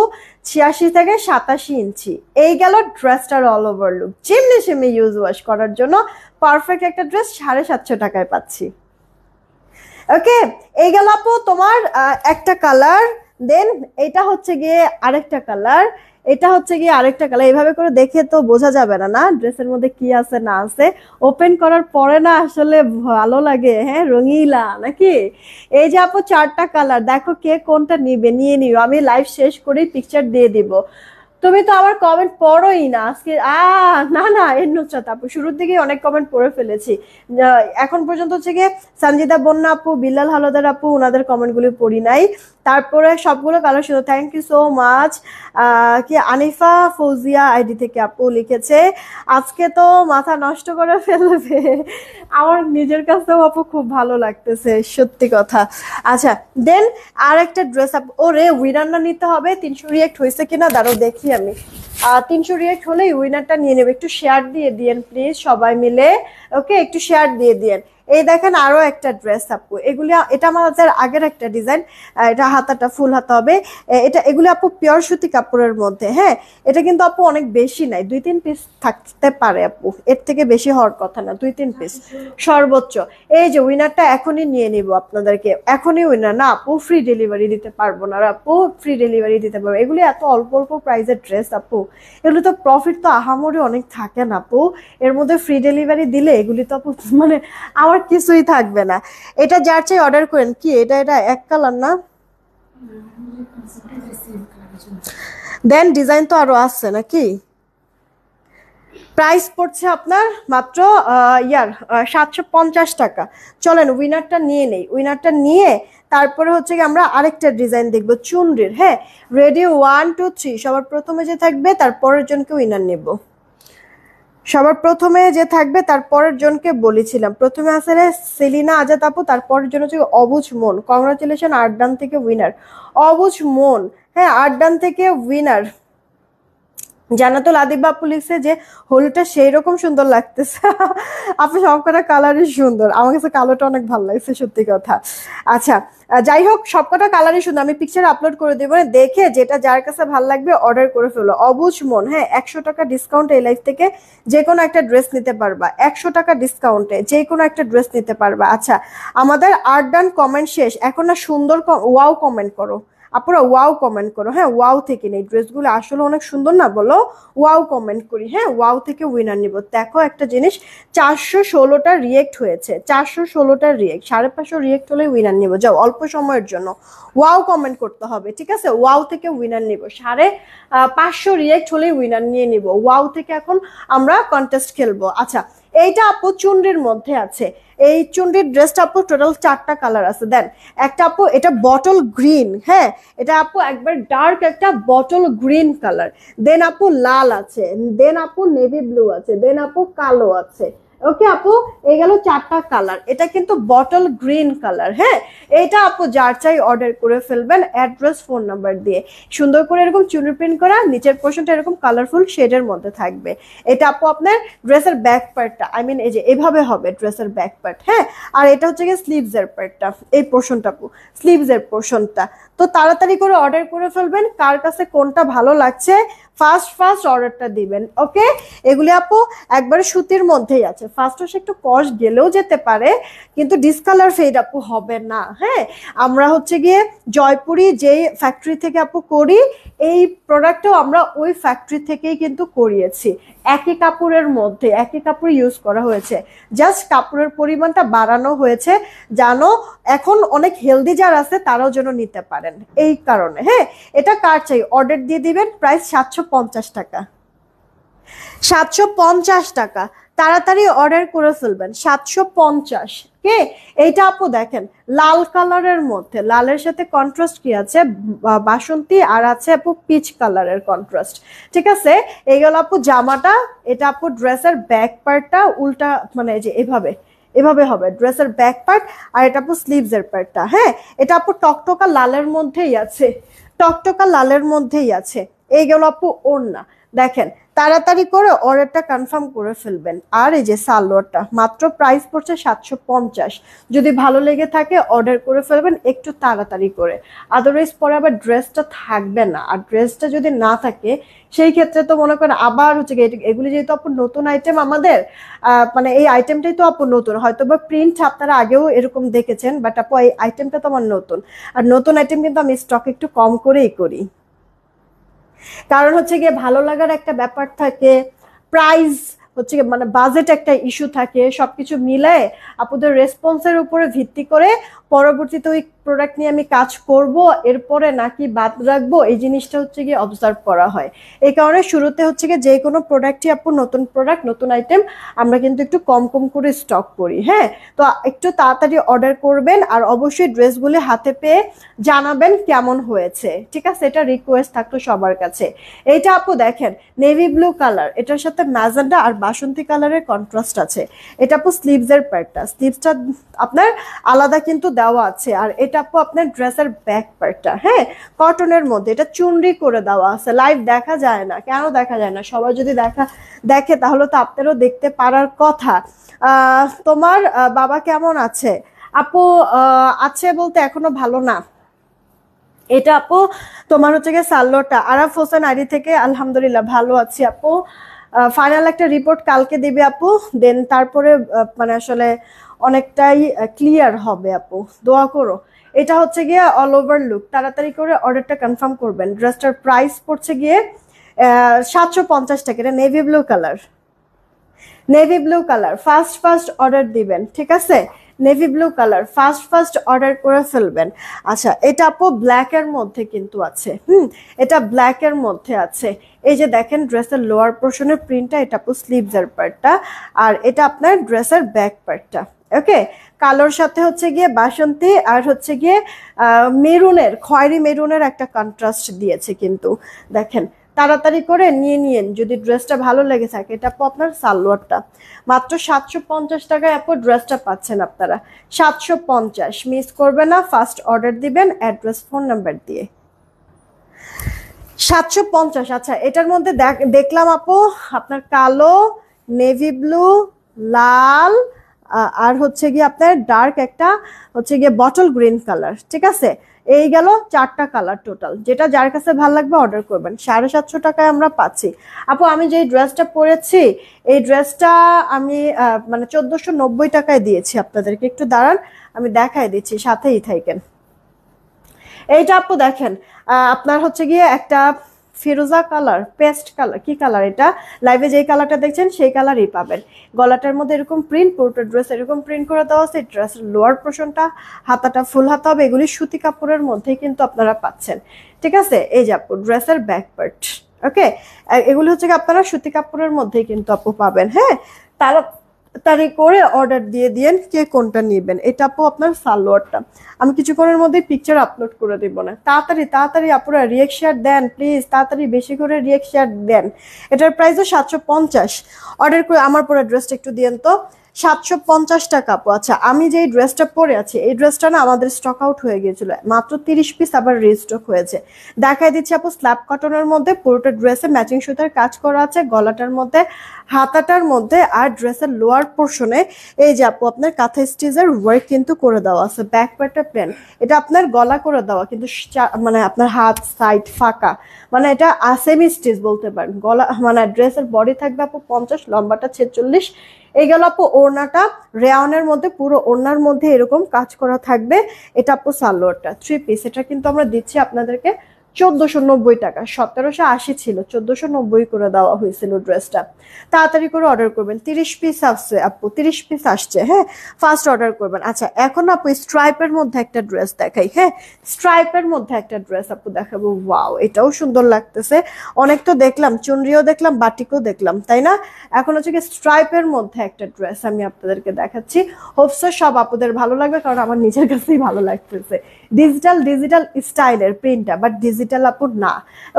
86 থেকে 87 ইঞ্চি। এই গেল ড্রেসটার অল ওভার লুক, যেমনি সেমনি ইউজ ওয়াশ করার জন্য পারফেক্ট একটা ড্রেস 750 টাকায় পাচ্ছি। ওকে, এই গেল আপু তোমার একটা কালার। দেন এটা হচ্ছে গিয়ে আরেকটা কালার, এটা হচ্ছে গিয়ে আরেকটা কালার। এইভাবে করে দেখে তো বোঝা যাবে না না ড্রেসের মধ্যে কি আছে না আছে, ওপেন করার পরে না আসলে ভালো লাগে, হ্যাঁ রঙিলা নাকি। এই যে আপু 4টা কালার, দেখো কে কোনটা নিবে নিয়ে নিও, আমি লাইভ শেষ করেই পিকচার দিয়ে দিব। তুমি তো আমার কমেন্ট পড়োই না আজকে। না না, এর নুসরাত আপু শুরুর দিকে অনেক কমেন্ট পড়ে ফেলেছি, এখন পর্যন্ত হচ্ছে গিয়ে সঞ্জিদা বন্যা আপু, বিল্লাল হালদার আপু, ওনাদের কমেন্টগুলি পড়ি নাই। তারপরে সবগুলো কালার শুধু, থ্যাংক ইউ সো মাচ। কি আনিফা ফৌজিয়া আইডি থেকে আপু লিখেছে, আজকে তো মাথা নষ্ট করে ফেলবে। আমার নিজের কাছেও আপু খুব ভালো লাগতেছে, সত্যি কথা। আচ্ছা দেন আর একটা ড্রেস আপু, ওরে উইনারটা নিতে হবে। 300 রিয়েক্ট হয়েছে কিনা দাঁড়াও দেখি আমি। 300 রিয়েক্ট হলেই উইনারটা নিয়ে নেবে, একটু শেয়ার দিয়ে দিয়েন প্লিজ সবাই মিলে। ওকে একটু শেয়ার দিয়ে দিয়েন। এই দেখেন আরো একটা ড্রেস আপু, এগুলি এটা আমাদের আগের একটা ডিজাইন, এটা হাতাটা ফুল হাতা হবে। এটা এগুলি আপু পিওর সুতি কাপড়ের মধ্যে, হ্যাঁ। এটা কিন্তু আপু অনেক বেশি নাই, 2-3 পিস থাকতে পারে আপু, এর থেকে বেশি হওয়ার কথা না, 2-3 পিস সর্বোচ্চ। এই যে উইনারটা এখনই নিয়ে নিব আপনাদেরকে, এখনই উইনার না আপু, ফ্রি ডেলিভারি দিতে পারবো না আপু, ফ্রি ডেলিভারি দিতে পারবো। এগুলি এত অল্প অল্প প্রাইসের ড্রেস আপু, এগুলি তো প্রফিট তো আহামরি অনেক থাকে না আপু, এর মধ্যে ফ্রি ডেলিভারি দিলে এগুলি তো আপু মানে আমার কিছুই থাকবে না। এটা যার চাই অর্ডার করেন। কি এটা এটা এক কালার না, দেন ডিজাইন তো আরো আছে নাকি। প্রাইস পড়ছে আপনার মাত্র 750 টাকা। চলেন উইনারটা নিয়ে নেই, উইনারটা নিয়ে তারপরে হচ্ছে কি আমরা আরেকটা ডিজাইন দেখবো চুনরির, হ্যাঁ। রেডি 1 2 3, সবার প্রথমে যে থাকবে তারপরের জনকে উইনার নেব। সবার প্রথমে যে থাকবে তারপরের জনকে বলেছিলাম, প্রথমে আসলে সেলিনা আজাদ আপু, তারপরের জন্য হচ্ছে অবুজ মন। কংগ্রাচুলেশন, আটডান থেকে উইনার অবুজ মন, হ্যাঁ আটডান থেকে উইনার। জানাতুল আদিব আপু লিখছে যে হলুদটা সেই রকম সুন্দর লাগতেছে। আপু সবকটা কালারই সুন্দর, আমার কাছে কালোটা অনেক ভালো লাগছে সত্যি কথা। আচ্ছা যাই হোক, সবকটা কালারই সুন্দর, আমি পিকচার আপলোড করে দেবো, দেখে যেটা যার কাছে ভালো লাগবে অর্ডার করে ফেলো। অবুজ মন, হ্যাঁ 100 টাকা ডিসকাউন্ট এই লাইফ থেকে যে কোনো একটা ড্রেস নিতে পারবা, 100 টাকা ডিসকাউন্টে যে কোনো একটা ড্রেস নিতে পারবা। আচ্ছা আমাদের আর্ট ডান কমেন্ট শেষ, এখন না সুন্দর ওয়াও কমেন্ট করো আপুরা, ওয়াও কমেন্ট করো, হ্যাঁ ওয়াও থেকে নেই ড্রেসগুলো আসলে অনেক সুন্দর না, বলো ওয়াও কমেন্ট করি, হ্যাঁ ওয়াও থেকে উইনার নিব। দেখো একটা জিনিস, 416টা রিয়েক্ট হয়েছে, 416টা রিয়েক্ট, 550 রিয়েক্ট হলে উইনার নিব। যাও অল্প সময়ের জন্য ওয়াও কমেন্ট করতে হবে, ঠিক আছে। ওয়াও থেকে উইনার নিব, 550 রিয়েক্ট হলে উইনার নিয়ে নিব। ওয়াও থেকে এখন আমরা কন্টেস্ট খেলবো। আচ্ছা এইটা আপু চুনরির মধ্যে আছে, এই চুনরির ড্রেসটা আপু টোটাল 4টা কালার আছে। দেন একটা আপু এটা বটল গ্রিন, হ্যাঁ এটা আপু একবার ডার্ক একটা বটল গ্রিন কালার। দেন আপু লাল আছে, দেন আপু নেভি ব্লু আছে, দেন আপু কালো আছে। ওকে আপু এই গেল 4টা কালার, এটা কিন্তু বটল গ্রিন কালার, হ্যাঁ। এটা আপু যার চাই অর্ডার করে ফেলবেন অ্যাড্রেস ফোন নাম্বার দিয়ে, সুন্দর করে এরকম চুনরি প্রিন্ট করা, নিচের পোর্শনটা এরকম কালারফুল শেডের মধ্যে থাকবে। এটা আপু আপনার ড্রেসের ব্যাক পার্টটা, আই মিন এই যে এভাবে হবে ড্রেসের ব্যাক পার্ট, হ্যাঁ। আর এটা হচ্ছে গিয়ে স্লিভস এর পার্টটা, এই পোর্শনটা আপু স্লিভস এর পোর্শনটা। তো তাড়াতাড়ি করে অর্ডার করে ফেলবেন, কার কাছে কোনটা ভালো লাগছে ফার্স্ট অর্ডারটা দিবেন। ওকে এগুলি আপু একবারে সুতির মধ্যেই আছে, ফার্স্ট ওয়াশ একটু কস্ট গেলেও যেতে পারে, কিন্তু ডিসকালার ফেড আপু হবে না, হ্যাঁ। আমরা হচ্ছে গিয়ে জয়পুরি যেই ফ্যাক্টরি থেকে আপু করি, এই প্রোডাক্টটাও আমরা ওই ফ্যাক্টরি থেকেই কিন্তু করিয়েছি, একই কাপড়ের মধ্যে একই কাপড় ইউজ করা হয়েছে, জাস্ট কাপড়ের পরিমাণটা বাড়ানো হয়েছে, জানো এখন অনেক হেলদি যারা আছে তারাও যেন নিতে পারেন, এই কারণে, হ্যাঁ। এটা কার চাই অর্ডার দিয়ে দিবেন, প্রাইস 750 টাকা, 750 টাকা। তাড়াতাড়ি অর্ডার করে ফেলবেন 750। কে এইটা আপু দেখেন লাল কালারের মধ্যে, লালের সাথে কন্ট্রাস্ট কি আছে, বাসন্তী আর আছে আপু পিচ কালারের কন্ট্রাস্ট। ঠিক আছে, এই গেল আপু জামাটা। এটা আপু ড্রেসের ব্যাক পার্টটা উল্টা, মানে এই যে এভাবে এভাবে হবে ড্রেসের ব্যাক পার্ট, আর এটা আপু স্লিভস এর পার্টটা। হ্যাঁ, এটা আপু টকটকা লালের মধ্যেই আছে, টকটকা লালের মধ্যেই আছে। এই গেল আপু ওড়না। দেখেন তাড়াতাড়ি করে অর্ডারটা কনফার্ম করে ফেলবেন। আর এই যে সালোয়ারটা মাত্র প্রাইস পড়ছে 750। যদি ভালো লেগে থাকে অর্ডার করে ফেলবেন একটু তাড়াতাড়ি করে, আদারওয়াইজ পরে আবার ড্রেসটা থাকবে না। আর ড্রেসটা যদি না থাকে সেই ক্ষেত্রে তো মনে করেন আবার হচ্ছে এগুলি যেহেতু আপু নতুন আইটেম আমাদের, মানে এই আইটেমটাই তো আপু নতুন, হয়তো বা প্রিন্ট আপনারা আগেও এরকম দেখেছেন, বাট আপু এই আইটেমটা তো আমার নতুন। আর নতুন আইটেম কিন্তু আমি স্টক একটু কম করেই করি, কারণ হচ্ছে গিয়ে ভালো লাগার একটা ব্যাপার থাকে, প্রাইস হচ্ছে গিয়ে মানে বাজেট একটা ইস্যু থাকে, সবকিছু মিলে আপনাদের রেসপন্সের উপরে ভিত্তি করে পরবর্তীতে ওই প্রোডাক্ট নিয়ে আমি কাজ করব এরপরে নাকি বাদ রাখবো, এই জিনিসটা হচ্ছে গিয়ে অবজার্ভ করা হয়। এই কারণে শুরুতে হচ্ছে গিয়ে যে কোনো প্রোডাক্টই আপু নতুন প্রোডাক্ট নতুন আইটেম আমরা কিন্তু একটু কম কম করে স্টক করি। হ্যাঁ, তো একটু তাড়াতাড়ি অর্ডার করবেন, আর অবশ্যই ড্রেসগুলি হাতে পেয়ে জানাবেন কেমন হয়েছে। ঠিক আছে, এটা রিকোয়েস্ট থাকতো সবার কাছে। এইটা আপু দেখেন নেভি ব্লু কালার, এটার সাথে ম্যাজেন্ডা আর বাসন্তী কালারের কন্ট্রাস্ট আছে। এটা আপু স্লিভস এর পার্টটা, স্লিভসটা আপনার আলাদা কিন্তু দেওয়া আছে। আর এটা আপু আপনার ড্রেসের ব্যাক পার্টটা, হ্যাঁ কটনের মধ্যে, এটা চুনরি করে দেওয়া আছে। লাইভ দেখা যায় না, কেন দেখা যায় না? সবাই যদি দেখে তাহলে তো আপনারও দেখতে পারার কথা। তোমার বাবা কেমন আছে আপু? আছে বলতে এখনো ভালো না। এটা আপু তোমার হচ্ছে গিয়ে সালোয়ারটা। আরাফ হোসেন আইডি থেকে আলহামদুলিল্লাহ ভালো আছি আপু। ফাইনাল একটা রিপোর্ট কালকে দিবে আপু, দেন তারপরে মানে আসলে অনেকটাই ক্লিয়ার হবে আপু, দোয়া করো। এটা হচ্ছে গিয়ে অল ওভার লুক, তাড়াতাড়ি করে অর্ডারটা কনফার্ম করবেন। ড্রেসটার প্রাইস পড়ছে গিয়ে 750 টাকা। এটা navy blue colour, navy blue colour first order দিবেন। ঠিক আছে, navy blue colour first order করে ফেলবেন। আচ্ছা, এটা আপু ব্ল্যাক এর মধ্যে কিন্তু আছে। এটা ব্ল্যাক এর মধ্যে আছে। এই যে দেখেন ড্রেসের লোয়ার পোর্শনের প্রিন্টটা, এটা আপু স্লিভস এর পার্টটা, আর এটা আপনার ড্রেসের ব্যাক পার্টটা। ওকে, কালোর সাথে হচ্ছে গিয়ে বাসন্তী আর হচ্ছে গিয়ে মেরুনের, খয়েরি মেরুনের একটা কন্ট্রাস্ট দিয়েছে কিন্তু। দেখেন তাড়াতাড়ি করে নিয়ে নিয়েন যদি ড্রেসটা ভালো লেগে থাকে। এটা আপু আপনার সালোয়ারটা মাত্র 750 টাকায় আপু ড্রেসটা পাচ্ছেন আপনারা। 750, মিস করবে না, ফার্স্ট অর্ডার দিবেন অ্যাড্রেস ফোন নাম্বার দিয়ে। 750। আচ্ছা, এটার মধ্যে দেখলাম আপু আপনার কালো, নেভি ব্লু, লাল, আর হচ্ছে গিয়ে আপনার ডার্ক একটা হচ্ছে গিয়ে বটল গ্রিন কালার। ঠিক আছে, এই গেল 4টা কালার টোটাল। যেটা যার কাছে ভালো লাগবে অর্ডার করবেন। 750 টাকায় আমরা পাচ্ছি আপু। আমি যে ড্রেসটা পরেছি এই ড্রেসটা আমি মানে 1490 টাকায় দিয়েছি আপনাদেরকে। একটু দাঁড়ান আমি দেখাই দিচ্ছি, সাথেই থাকেন। এইটা আপু দেখেন আপনার হচ্ছে গিয়ে একটা ফিরোজা কালার, পেস্ট কালার, কি কালার এটা? লাইভে যেই কালারটা দেখছেন সেই কালারই পাবেন। গলাটার মধ্যে এরকম প্রিন্ট, পুরোটা ড্রেস এরকম প্রিন্ট করে দেওয়া আছে। ড্রেসের লোয়ার পোর্শনটা হাতাটা ফুল হাতা হবে। এগুলি সুতি কাপড়ের মধ্যেই কিন্তু আপনারা পাচ্ছেন। ঠিক আছে, এই যে আপু ড্রেসের ব্যাক পার্ট। ওকে, এগুলি হচ্ছে আপনারা সুতি কাপড়ের মধ্যেই কিন্তু আপু পাবেন। হ্যাঁ, তাড়াতাড়ি করে অর্ডার দিয়ে দিয়েন কে কোনটা নেবেন। এটা আপু আপনার সালোয়ারটা। আমি কিছুক্ষণের মধ্যে পিকচার আপলোড করে দেব না, তাড়াতাড়ি আপনারা রিয়েক্ট শেয়ার দেন প্লিজ, তাড়াতাড়ি বেশি করে রিয়েক্ট শেয়ার দেন। এটার প্রাইসও 750। অর্ডার করে আমার পরে ড্রেসটা একটু দিয়েন তো। 750 টাকা আপু। আচ্ছা, আমি যে ড্রেসটা পরে আছি এই ড্রেসটা না আমাদের স্টক আউট হয়ে গিয়েছিল, মাত্র 30 পিস আবার রিস্টক হয়েছে। দেখাই দিচ্ছি আপু, স্ল্যাব কটনের মধ্যে পুরোটা ড্রেসে ম্যাচিং সুতার কাজ করা আছে, গলাটার মধ্যে, হাতাটার মধ্যে, আর ড্রেসের লোয়ার পোর্শনে এই যে আপু আপনার কাঁথা স্টিচের ওয়ার্ক কিন্তু করে দেওয়া আছে। ব্যাক পার্টটা প্লেন, এটা আপনার গলা করে দেওয়া কিন্তু মানে আপনার হাত সাইড ফাঁকা, মানে এটা সেমি স্টিচ বলতে পারেন। গলা মানে ড্রেসের বডি থাকবে আপু 50, লম্বাটা 46। এই গেল আপু ওড়নাটা, রেওনের মধ্যে পুরো ওড়নার মধ্যে এরকম কাজ করা থাকবে। এটা আপু সালোয়ারটা 3 পিস। এটা কিন্তু আমরা দিচ্ছি আপনাদেরকে 1490 টাকা, 1780 ছিল, 1490 করে দেওয়া হয়েছিল ড্রেসটা। তাড়াতাড়ি করে অর্ডার করবেন, 30 পিস আসছে আপু, 30 পিস আসছে, হ্যাঁ ফার্স্ট অর্ডার করবেন। আচ্ছা এখন আপু স্ট্রাইপের মধ্যে একটা ড্রেস দেখাই, হ্যাঁ স্ট্রাইপের মধ্যে একটা ড্রেস আপু দেখাবো। ওয়াও, এটাও সুন্দর লাগতেছে। অনেক তো দেখলাম, চুনরিও দেখলাম, বাটিকও দেখলাম, তাই না? এখন হচ্ছে কি স্ট্রাইপের মধ্যে একটা ড্রেস আমি আপনাদেরকে দেখাচ্ছি। হোপসো সব আপুদের ভালো লাগবে, কারণ আমার নিজের কাছেই ভালো লাগতেছে। ডিজিটাল ডিজিটাল স্টাইলের প্রিন্টটা, বাট ডিজিটাল আপু না।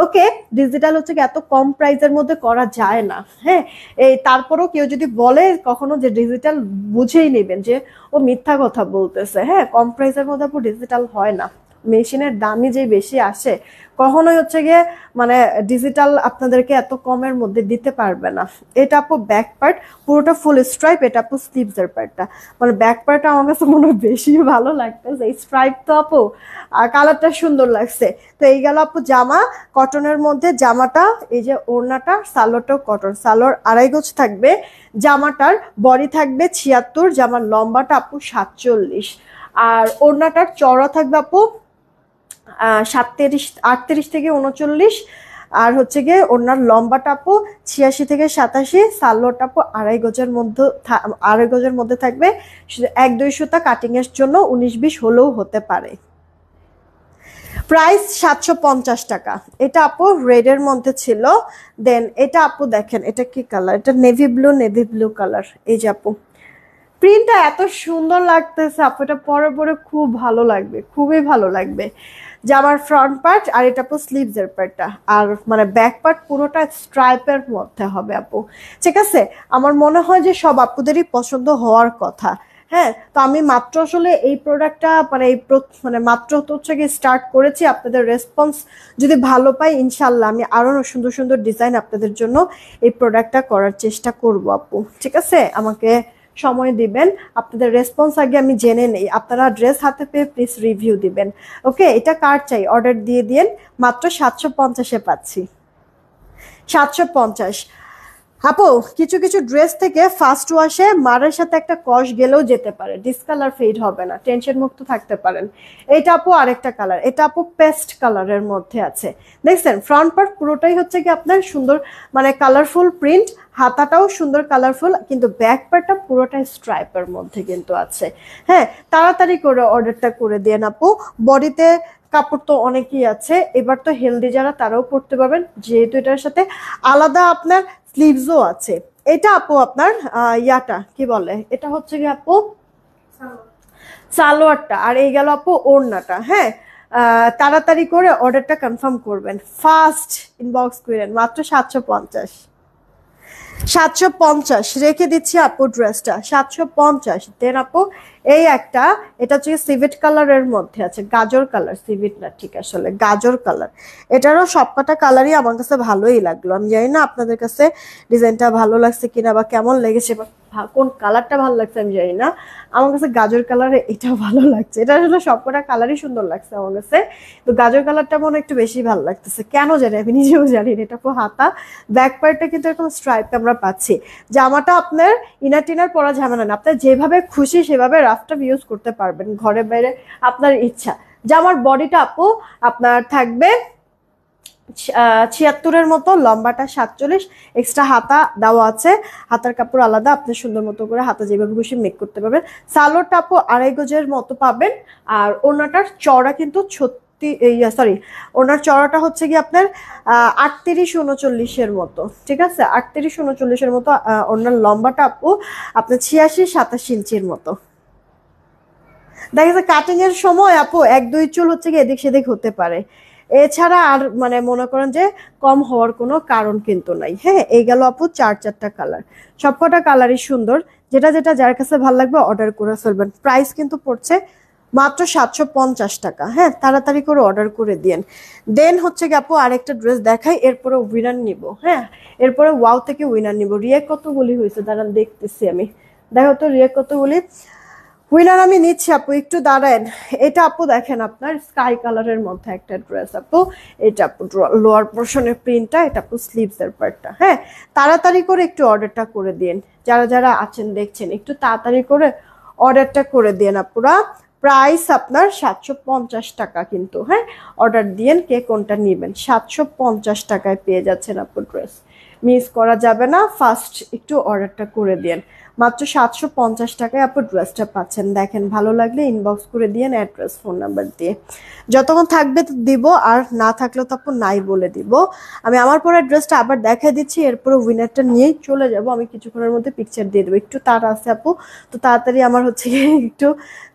ওকে, ডিজিটাল হচ্ছে কি এত কম প্রাইসের মধ্যে করা যায় না, হ্যাঁ। এই তারপরেও কেউ যদি বলে কখনো যে ডিজিটাল, বুঝেই নেবেন যে ও মিথ্যা কথা বলতেছে। হ্যাঁ, কম প্রাইসের মধ্যে আপু ডিজিটাল হয় না, মেশিনের দামই যে বেশি আসে, কখনোই হচ্ছে গিয়ে মানে ডিজিটাল আপনাদেরকে এত কমের মধ্যে দিতে পারবে না। এটা আপু ব্যাক পার্ট, পুরোটা ফুল স্ট্রাইপ, এটা আপু স্লিভস এর পার্টটা, মানে ব্যাক পার্টটা আমার কাছে মনে হয় বেশি ভালো লাগতেছে। এই স্ট্রাইপ তো আপু, আর কালারটা সুন্দর লাগছে। তো এই গেল আপু জামা, কটনের মধ্যে জামাটা, এই যে ওড়নাটা, সালোয়ারটাও কটন, সালোয়ার 2.5 গজ থাকবে, জামাটার বডি থাকবে 76, জামার লম্বাটা আপু 47, আর ওড়নাটার চওড়া থাকবে আপু 38 থেকে 39, আর হচ্ছে গিয়ে ওনার লম্বাটা আপু 86 থেকে 87, সালোয়ারটা আপু 2.5 গজের মধ্যে 2.5 গজের মধ্যে থাকবে। 1-2 সুতা কাটিং এর জন্য 19-20 হলেও হতে পারে। প্রাইস 750 টাকা। এটা আপু রেড এর মধ্যে ছিল। দেন এটা আপু দেখেন, এটা কি কালার, এটা নেভি ব্লু কালার। এই যে আপু প্রিন্টটা এত সুন্দর লাগতেছে আপু, এটা পরে পরে খুব ভালো লাগবে, খুবই ভালো লাগবে। জামার ফ্রন্ট পার্ট, আর এটা আপু স্লিভস এর পার্টটা, আর মানে ব্যাক পার্ট পুরোটা স্ট্রাইপের মধ্যে হবে আপু, ঠিক আছে? আমার মনে হয় যে সব আপুদেরই পছন্দ হওয়ার কথা। হ্যাঁ, তো আমি মাত্র আসলে এই প্রোডাক্টটা মানে মানে মাত্র তো হচ্ছে গিয়ে স্টার্ট করেছি। আপনাদের রেসপন্স যদি ভালো পাই, ইনশাল্লাহ আমি আরো সুন্দর সুন্দর ডিজাইন আপনাদের জন্য এই প্রোডাক্টটা করার চেষ্টা করব আপু, ঠিক আছে? আমাকে সময় দিবেন, আপনাদের রেসপন্স আগে আমি জেনে নেই। আপনারা ড্রেস হাতে পেয়ে প্লিজ রিভিউ দিবেন। ওকে, এটা কার চাই অর্ডার দিয়ে দিন, মাত্র 750-এ পাচ্ছি, 750। আপু কিছু কিছু ড্রেস থেকে ফার্স্ট ওয়াশে মারের সাথে একটা কস গেলেও যেতে পারে, ডিসকালার ফেড হবে না, টেনশন মুক্ত থাকতে পারেন। এটা আপু আরেকটা কালার, এটা আপু পেস্ট কালারের মধ্যে আছে। দেখছেন ফ্রন্ট পার্ট পুরোটাই হচ্ছে কি আপনার সুন্দর মানে কালারফুল প্রিন্ট, হাতাটাও সুন্দর কালারফুল, কিন্তু ব্যাক পার্টটা পুরোটাই স্ট্রাইপের মধ্যে কিন্তু আছে। হ্যাঁ, তাড়াতাড়ি করে অর্ডারটা করে দেন আপু। বডিতে কাপড় তো অনেকই আছে, এবার তো হেলদি যারা তারাও পরতে পারবেন, যেহেতু এটার সাথে আলাদা আপনার স্লিভসও আছে। এটা আপু আপনার ইয়াটা কি বলে, এটা হচ্ছে কি আপু সালোয়ারটা, আর এই গেল আপু ওড়নাটা। হ্যাঁ, তাড়াতাড়ি করে অর্ডারটা কনফার্ম করবেন, ফার্স্ট ইনবক্স করেন, মাত্র 750, 750 রেখে দিচ্ছি আপু ড্রেসটা 750। দেন আপু এই একটা, এটা হচ্ছে সিভিট কালারের মধ্যে আছে, গাজর কালার, সিভিট না ঠিক আসলে গাজর কালার। এটারও সবকটা কালারই আমার কাছে ভালোই লাগলো। আমি জানি না আপনাদের কাছে ডিজাইনটা ভালো লাগছে কিনা বা কেমন লেগেছে, বা কোন কালারটা ভালো লাগছে আমি জানি না। আমার কাছে গাজর কালারে এটা ভালো লাগছে, এটা আসলে সবকটা কালারই সুন্দর লাগছে আমার কাছে, তো গাজর কালারটা মনে একটু বেশি ভালো লাগতেছে, কেন জানি আমি নিজেও জানি না। এটা পুরো হাতা, ব্যাক পার্টটা কিন্তু এরকম স্ট্রাইপ আমরা পাচ্ছি। জামাটা আপনার ইনার টিনার পরা ঝামেলা না, আপনার যেভাবে খুশি সেভাবে রাফ টাফ ইউজ করতে পারবেন, ঘরে বাইরে আপনার ইচ্ছা। জামার বডিটা আপু আপনার থাকবে 76-এর মতো, লম্বাটা 47, এক্সট্রা হাতা দেওয়া আছে, হাতার কাপড় আলাদা, আপনি সুন্দর মতো করে হাতা যেভাবে খুশি মেক করতে পারবেন। সালোয়ারটা আপু 2.5 গজের মতো পাবেন, আর ওনাটার চওড়া কিন্তু সরি, ওনার চওড়াটা হচ্ছে কি আপনার 38-39-এর মতো, ঠিক আছে? 38-39-এর মতো। ওনার লম্বাটা আপু আপনার 86-87 ইঞ্চির মতো। দেখা যাচ্ছে কাটিং এর সময় আপু 1-2 চুল হচ্ছে কি এদিক সেদিক হতে পারে, এছাড়া আর মানে মনে করেন যে কম হওয়ার কোনো কারণ কিন্তু নাই। হ্যাঁ, এই গেল আপু 4-4টা কালার, সবকটা কালারই সুন্দর, যেটা যেটা যার কাছে ভালো লাগবে অর্ডার করে ফেলবেন। প্রাইস কিন্তু পড়ছে মাত্র 750 টাকা। হ্যাঁ, তাড়াতাড়ি করে অর্ডার করে দিন। দেন হচ্ছে কি আপু আরেকটা ড্রেস দেখাই, এরপরে উইনার নিব। হ্যাঁ, এরপরে ওয়াও থেকে উইনার নিব। রিয়েক্ট কতগুলি হয়েছে দাঁড়ান দেখতেছি আমি, দেখো তো রিয়েক্ট কতগুলি। উইনার আমি নিচ্ছি আপু, একটু দাঁড়ান। এটা আপু দেখেন আপনার স্কাই কালারের মধ্যে একটা ড্রেস আপু, এটা আপু লোয়ার পোর্শনের প্রিন্টটা, এটা আপু স্লিভস এর পার্টটা। হ্যাঁ, তাড়াতাড়ি করে একটু অর্ডারটা করে দিন, যারা যারা আছেন দেখছেন একটু তাড়াতাড়ি করে অর্ডারটা করে দিন আপুরা। প্রাইস আপনার 750 টাকা কিন্তু, হ্যাঁ অর্ডার দিয়েন কে কোনটা নেবেন, 750 টাকায় পেয়ে যাচ্ছেন আপু ড্রেস, মিস করা যাবে না, ফার্স্ট একটু অর্ডারটা করে দিন, মাত্র 750 টাকায় আপু ড্রেসটা পাচ্ছেন। দেখেন ভালো লাগলে ইনবক্স করে দিয়েন অ্যাড্রেস ফোন নাম্বার দিয়ে, যতক্ষণ থাকবে তো দিব, আর না থাকলেও তো আপু নাই বলে দিব। আমি আমার পরে ড্রেসটা আবার দেখাই দিচ্ছি, এরপরে উইনারটা নিয়েই চলে যাব, আমি কিছুক্ষণের মধ্যে পিকচার দিয়ে দেবো, একটু তার আছে আপু, তো তাড়াতাড়ি আমার হচ্ছে একটু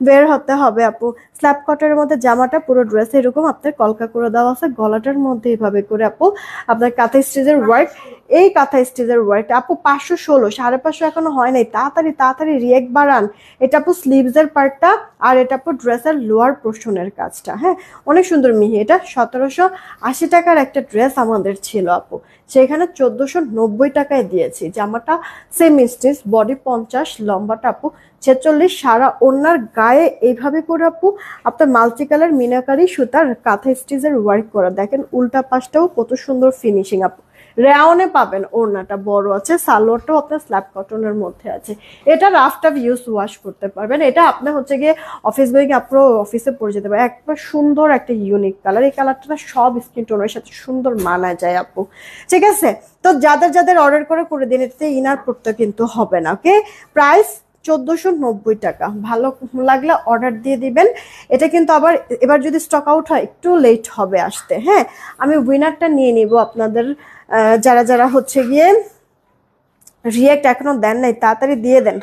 বের হতে হবে আপু। স্ল্যাব কটনের মধ্যে জামাটা পুরো ড্রেস এরকম আপনার কলকা করে দেওয়া আছে, গলাটার মধ্যে এইভাবে করে আপু আপনার কাঁথা স্টিচের ওয়ার্ক, এই কাঁথা স্টিচের ওয়ার্কটা আপু 516, 550 এখনো হয় নাই, তাড়াতাড়ি তাড়াতাড়ি রিয়েক্ট বাড়ান। এটা আপু স্লিভসের পার্টটা, আর এটা আপু ড্রেসের লোয়ার পোর্শনের কাজটা, হ্যাঁ অনেক সুন্দর মিহি, এটা 1780 টাকার একটা ড্রেস আমাদের ছিল আপু, সেখানে 1490 টাকায় দিয়েছি। জামাটা সেম স্টিচ, বডি 50, লম্বাটা আপু 46, সারা ওড়নার গায়ে এইভাবে করে আপু আপনার মাল্টি কালার মিনাকারি সুতার কাঁথা স্টিচের ওয়ার্ক করা, দেখেন উল্টা পাশটাও কত সুন্দর ফিনিশিং আপু, রেওনে পাবেন, ওড়নাটা বড় আছে, সালোয়ারটাও আপনার স্ল্যাব কটনের মধ্যে আছে, এটা রাফ টাফ ইউজ ওয়াশ করতে পারবেন, এটা আপনার হচ্ছে গিয়ে অফিস গোয়িং আপনার অফিসে পরে যেতে পারে, একবার সুন্দর একটা ইউনিক কালার, এই কালারটা সব স্কিন টোনের সাথে সুন্দর মানায় যায় আপু, ঠিক আছে। তো যাদের যাদের অর্ডার করে দিন, এটাতে ইনার পড়তে কিন্তু হবে না, ওকে। প্রাইস 1490 টাকা, ভালো লাগলে অর্ডার দিয়ে দিবেন। এটা কিন্তু আবার এবার যদি স্টক আউট হয় একটু লেট হবে আসতে, হ্যাঁ আমি উইনারটা নিয়ে নিব আপনাদের, যারা যারা হচ্ছে গিয়ে রিয়েক্ট এখনো দেন নাই তাড়াতাড়ি দিয়ে দেন,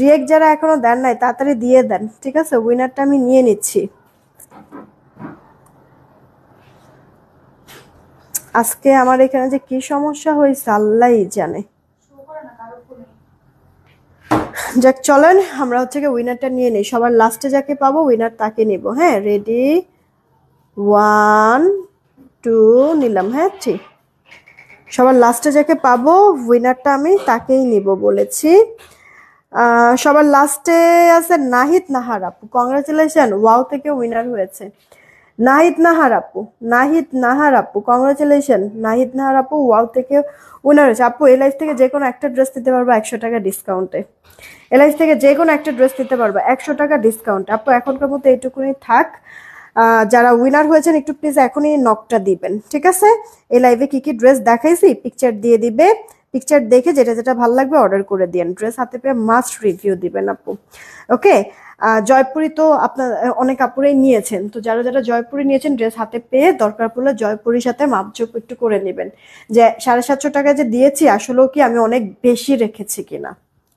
রিয়েক্ট যারা এখনো দেন নাই তাড়াতাড়ি দিয়ে দেন, ঠিক আছে উইনারটা আমি নিয়ে নিচ্ছি। আজকে আমার এখানে যে কি সমস্যা হয়েছে আল্লাহই জানে। যাক চলেন আমরা হচ্ছে গিয়ে উইনারটা নিয়ে নিই, সবার লাস্টে যাকে পাবো উইনার তাকে নিব, হ্যাঁ রেডি 1 2 নিলাম, হ্যাঁ ঠিক, সবার লাস্টে যাকে পাবো উইনারটা আমি তাকেই নিব বলেছি। সবার লাস্টে আছে নাহিদ নাহার আপু, কংগ্রাচুলেশন, ওয়াও থেকে উইনার হয়েছে নাহিদ নাহার আপু, নাহিদ নাহার আপু কংগ্রাচুলেশন, নাহিদ নাহার আপু ওয়াও থেকে উইনার হয়েছে আপু। এই লাইফ থেকে যে কোনো একটা ড্রেস নিতে পারবো 100 টাকা ডিসকাউন্টে, এই লাইফ থেকে যে কোনো একটা ড্রেস নিতে পারবো 100 টাকা ডিসকাউন্ট আপু, এখনকার মতো এইটুকুনি থাক। যারা উইনার হয়েছেন একটু প্লিজ এখনই নকটা দিবেন, ঠিক আছে। এই লাইভে কি কি ড্রেস দেখাইছি পিকচার দিয়ে দিবে, পিকচার দেখে যেটা যেটা ভালো লাগবে অর্ডার করে দিন, ড্রেস হাতে পেয়ে মাস্ট রিভিউ দিবেন আপু, ওকে। জয়পুরি তো আপনার অনেক আপুরেই নিয়েছেন, তো যারা যারা জয়পুরি নিয়েছেন ড্রেস হাতে পেয়ে দরকার পড়লে জয়পুরির সাথে মাপজোপ একটু করে নেবেন, যে 750 টাকা যে দিয়েছি আসলেও কি আমি অনেক বেশি রেখেছি কিনা,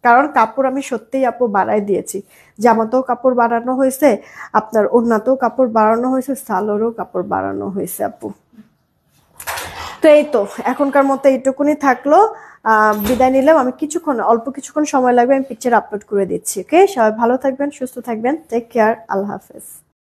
কারণ কাপড় আমি সত্যিই আপু বাড়াই দিয়েছি, জামাতেও কাপড় বাড়ানো হয়েছে, আপনার ওড়নাতেও কাপড় বাড়ানো হয়েছে, সালোয়ারও কাপড় বাড়ানো হয়েছে আপু। তো এই তো এখনকার মতো এইটুকুনি থাকলো, বিদায় নিলাম, আমি কিছুক্ষণ অল্প কিছুক্ষণ সময় লাগবে, আমি পিকচার আপলোড করে দিচ্ছি, ওকে। সবাই ভালো থাকবেন, সুস্থ থাকবেন, টেক কেয়ার, আল্লাহ হাফেজ।